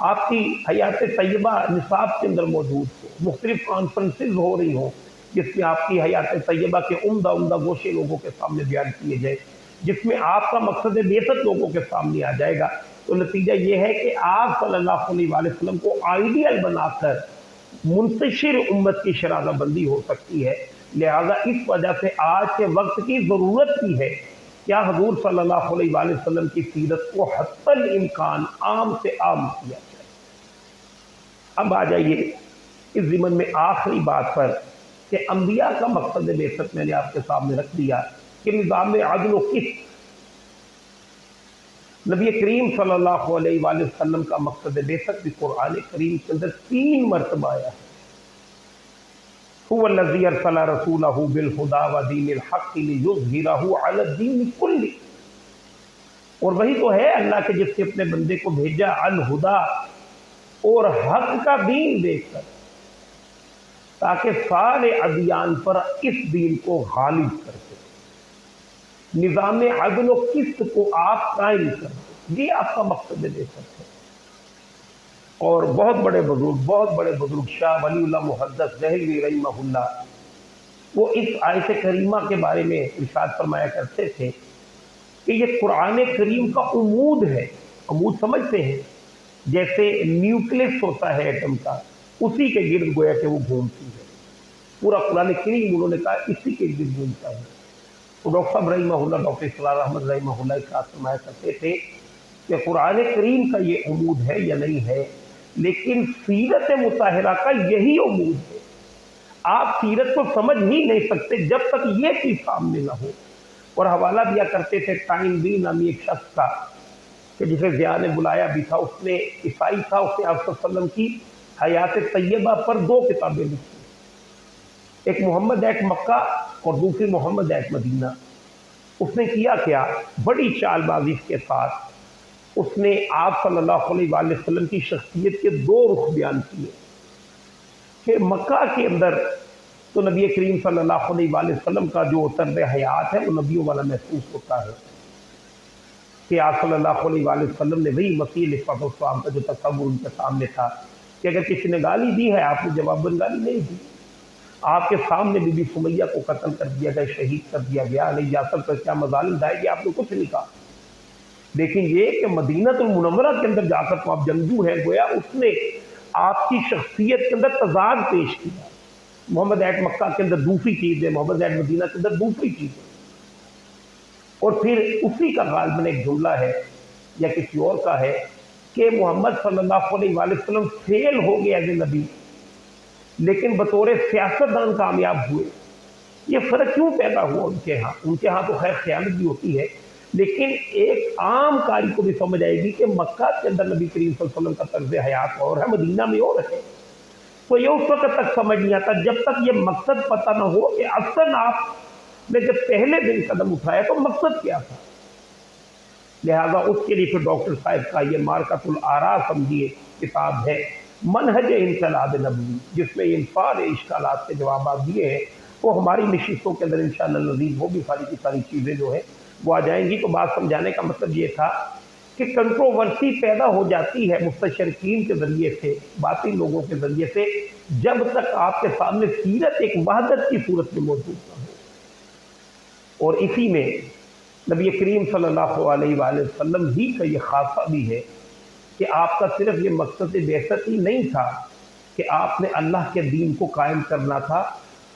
آپ کی حیات طیبہ نصاب کے اندر موجود ہو، مختلف کانفرنسز ہو رہی ہوں جس میں آپ کی حیات طیبہ کے عمدہ گوشے لوگوں کے سامنے بیان کیے جائے، جس میں آپ کا مقصد بعثت لوگوں کے سامنے آ جائے گا۔ تو نتیجہ یہ ہے کہ آپ صلی اللہ علیہ وآلہ وسلم کو آئیڈیل بنا کر منتشر امت کی شرازہ بندی ہو سکتی ہے۔ لہذا اس وجہ سے آج کے وقت کی ضرورت کی ہے کیا حضور صلی اللہ علیہ وآلہ وسلم کی سیرت کو حتی الامکان عام سے عام کیا جائے۔ اب آ جائیے اس ضمن میں آخری بات پر کہ انبیاء کا مقصد بعثت میں نے آپ کے سامنے رکھ دیا کہ نظام عدل و قسط، نبی کریم صلی اللہ علیہ وآلہ وسلم کا مقصد بعثت بھی قرآن کریم کے اندر 3 مرتبہ آیا ہے۔ هو الذی ارسل رسولہ بالہدی ودین الحق لیظہرہ علی الدین کلہ، اور وہی تو ہے اللہ کے جس نے اپنے بندے کو بھیجا الہدی اور حق کا دین دے کر، تاکہ سارے ادیان پر اس دین کو غالب کر سکے، نظام عدل و قسط کو آپ قائم کر دیں، یہ آپ کا مقصد بعثت ہے۔ اور بہت بڑے بزرگ شاہ ولی اللہ محدث دہلوی رحمہ اللہ وہ اس آیت کریمہ کے بارے میں ارشاد فرمایا کرتے تھے کہ یہ قرآن کریم کا عمود ہے۔ عمود سمجھتے ہیں جیسے نیوکلس ہوتا ہے ایٹم کا، اسی کے گرد گویا کہ وہ گھومتی ہے، پورا قرآن کریم انہوں نے کہا اسی کے گرد گھومتا ہے۔ تو ڈاکٹر صاحب رحمہ اللہ، ڈاکٹر اصرار احمد رحمہ اللہ ارشاد فرمایا کرتے تھے کہ قرآن کریم کا یہ عمود ہے یا نہیں ہے، لیکن سیرت مطہرہ کا یہی عمود ہے۔ آپ سیرت کو سمجھ ہی نہیں سکتے جب تک یہ چیز سامنے نہ ہو۔ اور حوالہ دیا کرتے تھے ٹائم بی نامی ایک شخص کا کہ جسے ضیاء نے بلایا بھی تھا، اس نے عیسائی تھا، اس نے آپ صلی اللہ علیہ وسلم کی حیات طیبہ پر 2 کتابیں لکھی، ایک محمد ایٹ مکہ اور دوسری محمد ایٹ مدینہ۔ اس نے کیا بڑی چال بازی کے ساتھ اس نے آپ صلی اللہ علیہ وآلہ وسلم کی شخصیت کے 2 رخ بیان کیے کہ مکہ کے اندر تو نبی کریم صلی اللہ علیہ وآلہ وسلم کا جو طرز حیات ہے وہ نبیوں والا محسوس ہوتا ہے کہ آپ صلی اللہ علیہ وآلہ وسلم نے وہی مسیح علیہ السلام کا جو تصور ان کے سامنے تھا کہ اگر کسی نے گالی دی ہے آپ نے جواباً گالی نہیں دی۔ آپ کے سامنے بی بی سمیہ کو قتل کر دیا گیا، شہید کر دیا گیا، علیہ یاسر پر کیا مظالم ڈھائے گئے، آپ نے کچھ نہیں کہا۔ لیکن یہ کہ مدینہ المنورہ کے اندر جا کر تو آپ جنگجو ہیں، گویا اس نے آپ کی شخصیت کے اندر تضاد پیش کیا۔ محمد ایٹ مکہ کے اندر دوسری چیز ہے، محمد ایٹ مدینہ کے اندر دوسری چیز ہے۔ اور پھر اسی کا غالباً ایک جملہ ہے یا کسی اور کا ہے کہ محمد صلی اللہ علیہ وآلہ وسلم فیل ہو گئے ایز اے نبی لیکن بطور سیاستدان کامیاب ہوئے۔ یہ فرق کیوں پیدا ہوا ان کے ہاں؟ ان کے ہاں تو خیر خیانت بھی ہوتی ہے، لیکن ایک عام قاری کو بھی سمجھ آئے گی کہ مکہ کے اندر نبی کریم صلی اللہ علیہ وسلم کا طرز حیات اور ہے، مدینہ میں اور ہے۔ تو یہ اس وقت تک سمجھ نہیں آتا جب تک یہ مقصد پتہ نہ ہو کہ اصلاً آپ نے جب پہلے دن قدم اٹھایا تو مقصد کیا تھا۔ لہذا اس کے لیے پھر ڈاکٹر صاحب کا یہ مارکۃ الآراء سمجھیے کتاب ہے، منہج انقلاب نبوی، جس میں ان سارے اشکالات کے جوابات دیے ہیں۔ وہ ہماری نشستوں کے اندر انشاءاللہ العزیز وہ بھی ساری کی ساری چیزیں جو ہے وہ آ جائیں گی۔ تو بات سمجھانے کا مطلب یہ تھا کہ کنٹروورسی پیدا ہو جاتی ہے مستشرقین کے ذریعے سے، باطل لوگوں کے ذریعے سے، جب تک آپ کے سامنے سیرت ایک وحدت کی صورت میں موجود نہ ہو۔ اور اسی میں نبی کریم صلی اللہ علیہ وآلہ وسلم ہی کا یہ خاصہ بھی ہے کہ آپ کا صرف یہ مقصد بعثت ہی نہیں تھا کہ آپ نے اللہ کے دین کو قائم کرنا تھا،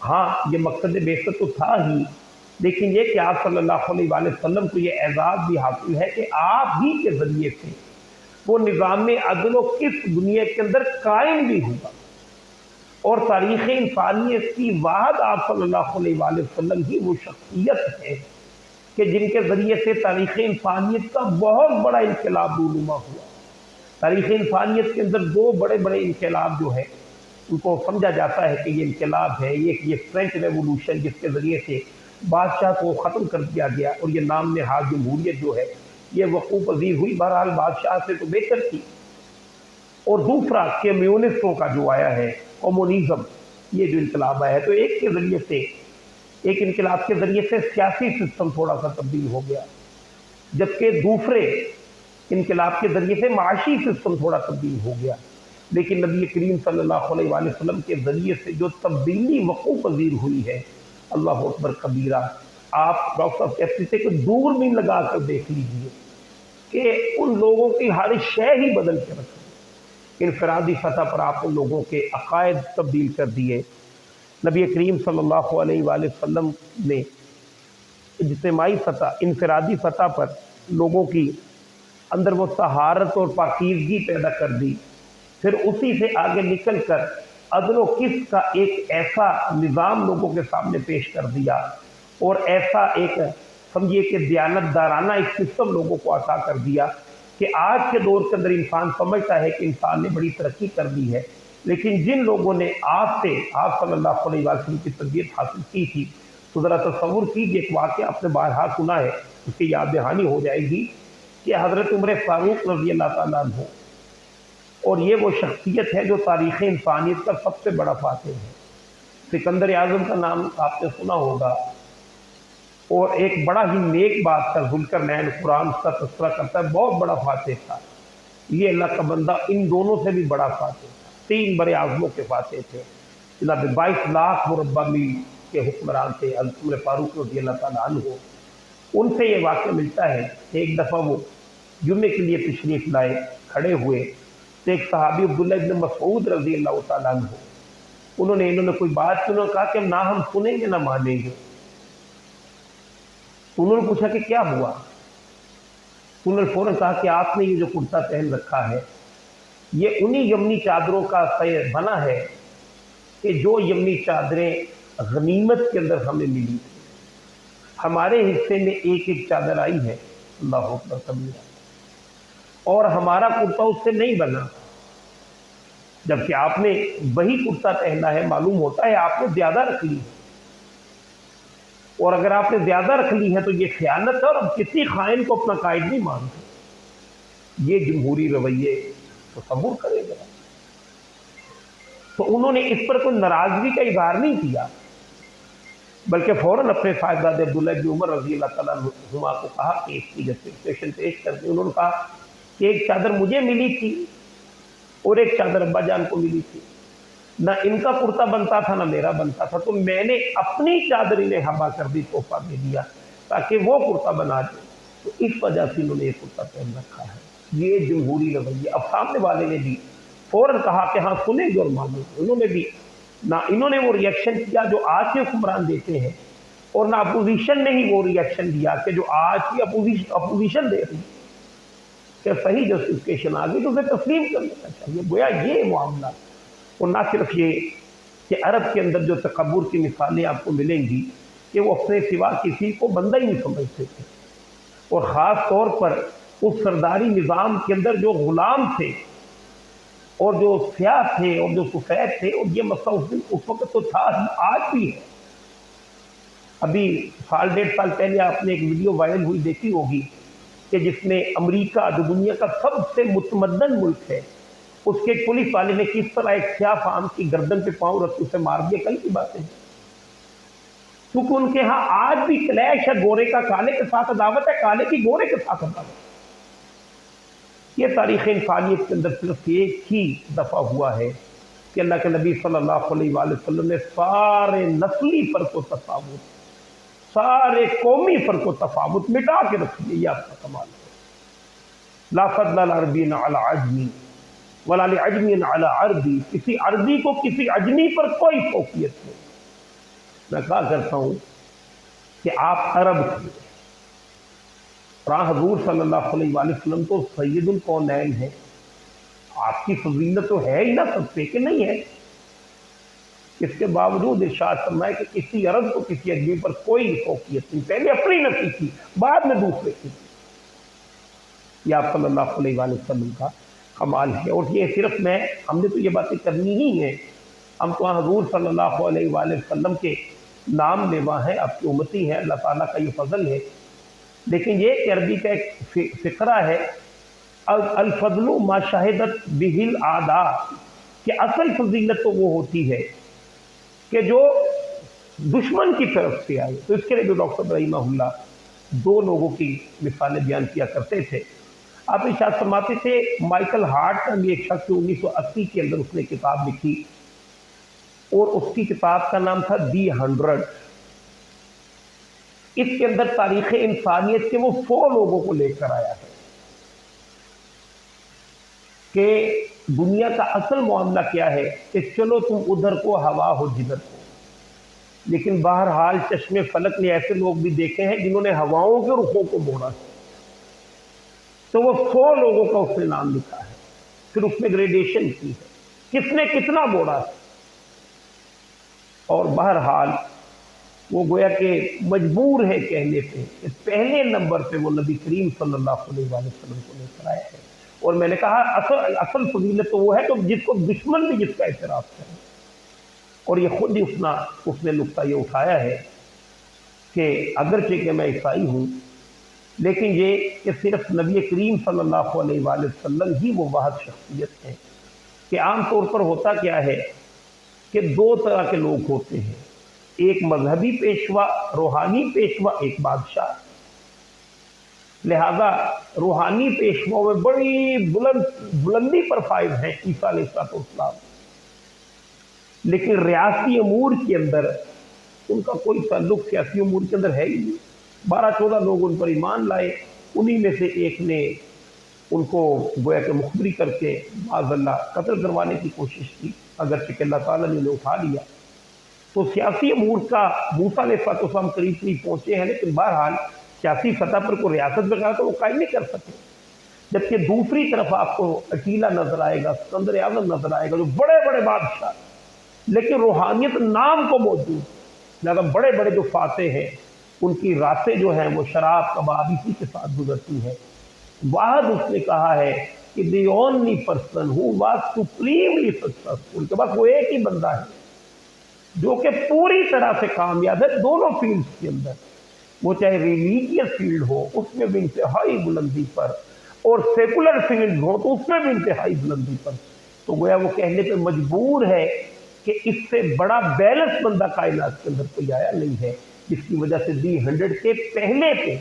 ہاں یہ مقصد بعثت تو تھا ہی، لیکن یہ کہ آپ صلی اللہ علیہ وآلہ وسلم کو یہ اعزاز بھی حاصل ہے کہ آپ ہی کے ذریعے سے وہ نظام عدل و قسط دنیا کے اندر قائم بھی ہوا، اور تاریخ انسانیت کی واحد آپ صلی اللہ علیہ وآلہ وسلم ہی وہ شخصیت ہے کہ جن کے ذریعے سے تاریخ انسانیت کا بہت بڑا انقلاب رونما ہوا۔ تاریخ انسانیت کے اندر دو بڑے بڑے انقلاب جو ہے ان کو سمجھا جاتا ہے کہ یہ انقلاب ہے، یہ فرینچ ریولوشن جس کے ذریعے سے بادشاہ کو ختم کر دیا گیا اور یہ نام نہاد جمہوریت جو ہے یہ وقوع پذیر ہوئی، بہرحال بادشاہ سے تو بہتر تھی۔ اور دوسرا کمیونسٹوں کا جو آیا ہے کمیونزم، یہ جو انقلاب آیا ہے، تو ایک کے ذریعے سے ایک انقلاب کے ذریعے سے سیاسی سسٹم تھوڑا سا تبدیل ہو گیا، جبکہ دوسرے انقلاب کے ذریعے سے معاشی سسٹم تھوڑا تبدیل ہو گیا۔ لیکن نبی کریم صلی اللہ علیہ وآلہ وسلم کے ذریعے سے جو تبدیلی وقوع پذیر ہوئی ہے، اللہ اکبر کبیرہ، آپ ڈاکٹر صاحب کہتے تھے کہ دوربین لگا کر دیکھ لیجیے کہ ان لوگوں کی ہر شے ہی بدل کے رکھی، انفرادی سطح پر آپ ان لوگوں کے عقائد تبدیل کر دیے۔ نبی کریم صلی اللہ علیہ وآلہ وسلم نے اجتماعی سطح، انفرادی سطح پر لوگوں کی اندر وہ طہارت اور پاکیزگی پیدا کر دی، پھر اسی سے آگے نکل کر عدل و قسط کا ایک ایسا نظام لوگوں کے سامنے پیش کر دیا، اور ایسا ایک سمجھیے کہ دیانت دارانہ ایک سسٹم لوگوں کو عطا کر دیا کہ آج کے دور کے اندر انسان سمجھتا ہے کہ انسان نے بڑی ترقی کر دی ہے، لیکن جن لوگوں نے آپ سے آپ صلی اللہ علیہ وسلم کی تربیت حاصل کی تھی، تو ذرا تصور کیجیے، ایک واقعہ آپ نے بارہا سنا ہے، اس کی یاد دہانی ہو جائے گی کہ حضرت عمر فاروق رضی اللہ تعالیٰ عنہ، اور یہ وہ شخصیت ہے جو تاریخ انسانیت کا سب سے بڑا فاتح ہے۔ سکندر اعظم کا نام آپ نے سنا ہوگا، اور ایک بڑا ہی نیک بات تھا، ذوالقرنین، قرآن اس کا تذکرہ کرتا ہے، بہت بڑا فاتح تھا یہ اللہ کا بندہ، ان دونوں سے بھی بڑا فاتح تھا، 3 بڑے اعظموں کے فاتح تھے، جناب 22 لاکھ مربع میل کے حکمران تھے حضرت عمر فاروق رضی اللہ تعالیٰ عنہ۔ ان سے یہ واقعہ ملتا ہے کہ ایک دفعہ وہ جمعے کے لیے تشریف لائے، کھڑے ہوئے تو ایک صحابی عبداللہ ابن مسعود رضی اللہ تعالیٰ عنہ، انہوں نے کوئی بات کی، انہوں نے کہا کہ نہ ہم سنیں گے نہ مانیں گے۔ تو انہوں نے پوچھا کہ کیا ہوا؟ انہوں نے فوراً کہا کہ آپ نے یہ جو کرتا پہن رکھا ہے یہ انہی یمنی چادروں کا بنا ہے کہ جو یمنی چادریں غنیمت کے اندر ہمیں ملی تھی، ہمارے حصے میں ایک ایک چادر آئی ہے، اللہ اکبر کبیرہ، اور ہمارا کرتا اس سے نہیں بنا، جبکہ آپ نے وہی کرتا پہنا ہے، معلوم ہوتا ہے آپ نے زیادہ رکھ لی، اور اگر آپ نے زیادہ رکھ لی ہے تو یہ خیانت ہے، اور اب کسی خائن کو اپنا قائد نہیں مانتے۔ یہ جمہوری رویے تصور کرے گا۔ تو انہوں نے اس پر کوئی ناراضگی کا اظہار نہیں کیا، بلکہ فوراً اپنے صاحبزاد عبداللہ بن عمر رضی اللہ تعالیٰ عنہما کو کہا کہ اس کی جسٹیفیکیشن پیش کر دی۔ انہوں نے کہا کہ ایک چادر مجھے ملی تھی اور ایک چادر ابا جان کو ملی تھی، نہ ان کا کرتا بنتا تھا نہ میرا بنتا تھا، تو میں نے اپنی چادر انہیں ہبا کر دی، تحفہ دے دیا تاکہ وہ کرتا بنا دے، تو اس وجہ سے انہوں نے یہ کرتا پہن رکھا ہے۔ یہ جمہوری رویہ۔ اب سامنے والے نے بھی فوراً کہا کہ ہاں سنیں گے اور مانیں گے، انہوں نے بھی نہ انہوں نے وہ ریئیکشن کیا جو آج کے حکمران دیتے ہیں، اور نہ اپوزیشن نے ہی وہ ریئیکشن دیا کہ جو آج کی اپوزیشن دے رہی ہے کہ صحیح جسٹیفیکیشن آ گئی تو اسے تسلیم کر لینا چاہیے۔ گویا یہ معاملہ، اور نہ صرف یہ کہ عرب کے اندر جو تکبر کی مثالیں آپ کو ملیں گی کہ وہ اپنے سوا کسی کو بندہ ہی نہیں سمجھتے تھے، اور خاص طور پر اس سرداری نظام کے اندر جو غلام تھے اور جو سیاہ تھے اور جو سفید تھے، اور یہ مسئلہ اس وقت تو تھا ہی، آج بھی ہے۔ ابھی 1.5 سال پہلے آپ نے ایک ویڈیو وائرل ہوئی دیکھی ہوگی کہ جس میں امریکہ جو دنیا کا سب سے متمدن ملک ہے، اس کے ایک پولیس والے نے کس طرح ایک سیاہ فام کی گردن پہ پاؤں رکھ اسے مار دیا۔ کل کی باتیں ہیں، کیونکہ ان کے ہاں آج بھی کلیش ہے، گورے کا کالے کے ساتھ عداوت ہے، کالے کی گورے کے ساتھ عداوت ہے۔ یہ تاریخ انسانیت کے اندر صرف ایک ہی دفعہ ہوا ہے کہ اللہ کے نبی صلی اللہ علیہ وآلہ وسلم نے سارے نسلی فرق و تفاوت، سارے قومی فرق و تفاوت مٹا کے رکھ دیا۔ یہ آپ کا کمال ہے۔ لا فضل العربی علی عجمی ولا لعجمی علی عربی، کسی عربی کو کسی عجمی پر کوئی فوقیت نہیں۔ میں کہا کرتا ہوں کہ آپ عرب تھے اور حضور صلی اللہ علیہ وآلہ وسلم تو سید الکونین ہے، آپ کی فضیلت تو ہے ہی نا سب سے کہ نہیں ہے؟ اس کے باوجود ارشاد فرمایا کہ کسی عرب کو کسی اجمی پر کوئی فوقیت نہیں، پہلے اپنی نفی کی بعد میں دوسرے کی۔ یہ آپ صلی اللہ علیہ وآلہ وسلم کا کمال ہے۔ اور یہ صرف ہم نے تو یہ باتیں کرنی ہی ہیں، ہم تو حضور صلی اللہ علیہ وآلہ وسلم کے نام لیوا ہیں، آپ کی امتی ہیں، اللہ تعالیٰ کا یہ فضل ہے۔ لیکن یہ کہ عربی کا ایک فقرہ ہے، الفضل ما شہدت بہ العادہ، کہ اصل فضیلت تو وہ ہوتی ہے کہ جو دشمن کی طرف سے آئے۔ تو اس کے لیے جو ڈاکٹر رحمہ اللہ دو لوگوں کی مثالیں بیان کیا کرتے تھے۔ آپ ارشاد فرماتے تھے مائیکل ہارٹ کا بھی ایک شخص 1980 کے اندر اس نے کتاب لکھی اور اس کی کتاب کا نام تھا دی 100۔ اس کے اندر تاریخ انسانیت کے وہ 100 لوگوں کو لے کر آیا ہے کہ دنیا کا اصل معاملہ کیا ہے، کہ چلو تم ادھر کو ہوا ہو جدھر کو، لیکن بہرحال چشم فلک نے ایسے لوگ بھی دیکھے ہیں جنہوں نے ہواؤں کے رخوں کو موڑا ہے۔ تو وہ 100 لوگوں کا اس نے نام لکھا ہے، پھر اس میں گریڈیشن کی ہے کس نے کتنا موڑا ہے، اور بہرحال وہ گویا کہ مجبور ہے کہنے پہ کہ پہلے نمبر پہ وہ نبی کریم صلی اللہ علیہ وآلہ وسلم کو لے کر آیا ہے۔ اور میں نے کہا اصل فضیلت تو وہ ہے تو جس کو دشمن بھی جس کا اعتراف کرے، اور یہ خود ہی اس نے نقطہ یہ اٹھایا ہے کہ اگرچہ کہ میں عیسائی ہوں، لیکن یہ کہ صرف نبی کریم صلی اللہ علیہ وآلہ وسلم ہی وہ واحد شخصیت ہے کہ عام طور پر ہوتا کیا ہے کہ دو طرح کے لوگ ہوتے ہیں، ایک مذہبی پیشوا، روحانی پیشوا، ایک بادشاہ۔ لہذا روحانی پیشواؤں میں بڑی بلندی پر فائز ہیں عیسیٰ علیہ السلام، لیکن ریاستی امور کے اندر ان کا کوئی تعلق سیاسی امور کے اندر ہے ہی نہیں۔ 12-14 لوگ ان پر ایمان لائے، انہی میں سے ایک نے ان کو گویا کہ مخبری کر کے معاذ اللہ قتل کروانے کی کوشش کی، اگرچہ کہ اللہ تعالیٰ نے انہیں اٹھا لیا۔ تو سیاسی امور کا موسیٰ علیہ السلام قریب پہنچے ہیں، لیکن بہرحال سیاسی سطح پر کوئی ریاست وغیرہ تو وہ قائم نہیں کر سکے۔ جبکہ دوسری طرف آپ کو اٹیلا نظر آئے گا، سکندر اعظم نظر آئے گا، جو بڑے بڑے بادشاہ لیکن روحانیت نام کو موجود، لہذا بڑے بڑے جو فاتح ہیں ان کی راتیں جو ہیں وہ شراب کباب اسی کے ساتھ گزرتی ہیں۔ واحد اس نے کہا ہے کہ the only person who was supremely successful، ان کے پاس وہ ایک ہی بندہ ہے جو کہ پوری طرح سے کامیاب ہے دونوں فیلڈز کے اندر، وہ چاہے ریلیجیس فیلڈ ہو اس میں بھی انتہائی بلندی پر، اور سیکولر فیلڈ ہو تو اس میں بھی انتہائی بلندی پر۔ تو گویا وہ کہنے پہ مجبور ہے کہ اس سے بڑا بیلنس بندہ کائنات کے اندر کوئی آیا نہیں ہے، جس کی وجہ سے دی 100 کے پہلے پہ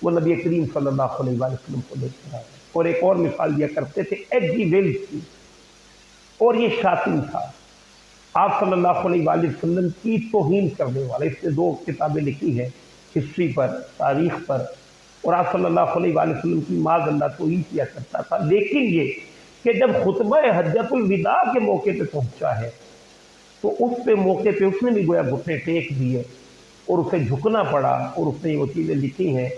وہ نبی کریم صلی اللہ علیہ وآلہ وسلم کو لے کر آیا۔ اور ایک اور مثال دیا کرتے تھے ایچ.جی. ویلز کی، اور یہ شاطن تھا، آپ صلی اللہ علیہ وآلہ وسلم کی توہین کرنے والا۔ اس نے 2 کتابیں لکھی ہیں ہسٹری پر، تاریخ پر، اور آپ صلی اللہ علیہ وآلہ وسلم کی معاذ اللہ توہین کیا کرتا تھا۔ لیکن یہ کہ جب خطبہ حجۃ الوداع کے موقع پہ پہنچا ہے تو اس پہ موقع پہ اس نے بھی گویا گھٹنے ٹیک دیے اور اسے جھکنا پڑا، اور اس نے وہ چیزیں لکھی ہیں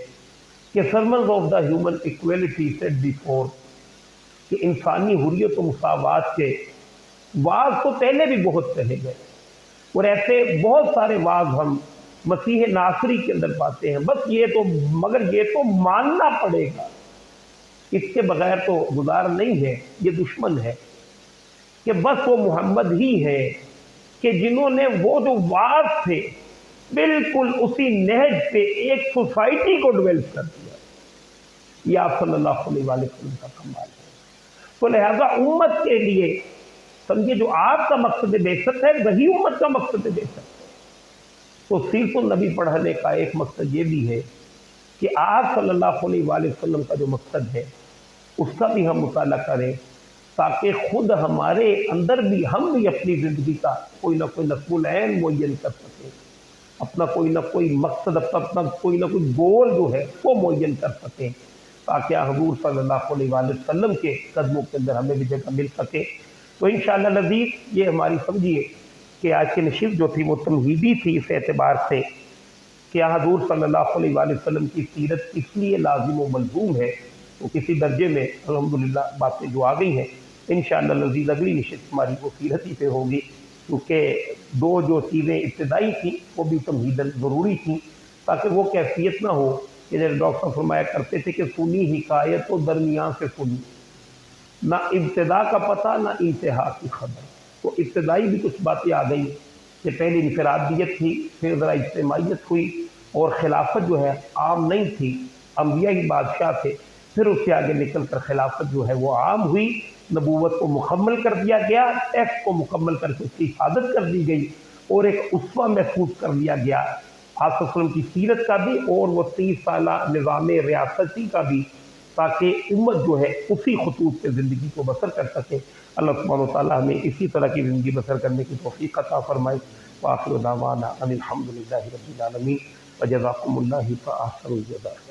کہ sermons of the human equality set before, کہ انسانی حریت و مساوات کے واز تو پہلے بھی بہت کہے گئے، اور ایسے بہت سارے واز ہم مسیح ناصری کے اندر پاتے ہیں۔ بس مگر یہ تو ماننا پڑے گا، اس کے بغیر تو گزار نہیں ہے۔ یہ دشمن ہے کہ بس وہ محمد ہی ہے کہ جنہوں نے وہ جو واز تھے بالکل اسی نہج پہ ایک سوسائٹی کو ڈیولپ کر دیا۔ یہ آپ صلی اللہ علیہ وآلہ وسلم کا کمال ہے۔ تو لہذا امت کے لیے سمجھے جو آپ کا مقصد بعثت ہے وہی امت کا مقصد بعثت ہے۔ تو سیرت النبی پڑھنے کا ایک مقصد یہ بھی ہے کہ آپ صلی اللہ علیہ وآلہ وسلم کا جو مقصد ہے اس کا بھی ہم مطالعہ کریں، تاکہ خود ہمارے اندر بھی ہم بھی اپنی زندگی کا کوئی نہ کوئی نصب العین معین کر سکیں، اپنا کوئی نہ کوئی مقصد، اپنا کوئی نہ کوئی گول جو ہے وہ معین کر سکیں، تاکہ حضور صلی اللہ علیہ وآلہ وسلم کے قدموں کے اندر ہمیں بھی جگہ مل سکے۔ تو انشاءاللہ لذیذ یہ ہماری سمجھیے کہ کہ آج کی نشست جو تھی وہ تمہیدی تھی اس اعتبار سے کہ حضور صلی اللہ علیہ وآلہ وسلم کی سیرت اس لیے لازم و ملزوم ہے، تو کسی درجے میں الحمدللہ باتیں جو آ گئی ہیں انشاءاللہ العزیز اگلی نشست ہماری وہ سیرت ہی پہ ہوگی، کیونکہ دو جو چیزیں ابتدائی تھیں وہ بھی تمہیداً ضروری تھیں تاکہ وہ کیفیت نہ ہو کہ جیسے ڈاکٹر صاحب فرمایا کرتے تھے کہ سنی حکایت و درمیان سے سنی، نہ ابتدا کا پتہ نہ انتہا کی خبر۔ تو ابتدائی بھی کچھ باتیں آ گئی کہ پہلی انفرادیت تھی، پھر ذرا اجتماعیت ہوئی، اور خلافت جو ہے عام نہیں تھی، انبیاء ہی بادشاہ تھے، پھر اس سے آگے نکل کر خلافت جو ہے وہ عام ہوئی، نبوت کو مکمل کر دیا گیا، ایکٹ کو مکمل کر کے اس کی حفاظت کر دی گئی، اور ایک اسوہ محفوظ کر لیا گیا آپ صلی اللہ علیہ وسلم کی سیرت کا بھی اور وہ 30 سالہ نظام ریاستی کا بھی، تاکہ امت جو ہے اسی خطوط پہ زندگی کو بسر کر سکے۔ اللہ سبحانہ و تعالیٰ ہمیں اسی طرح کی زندگی بسر کرنے کی توفیق عطا فرمائے۔ وآخر دعوانا ان الحمد للہ رب العالمین وجزاکم اللہ فاحسن الجزاء۔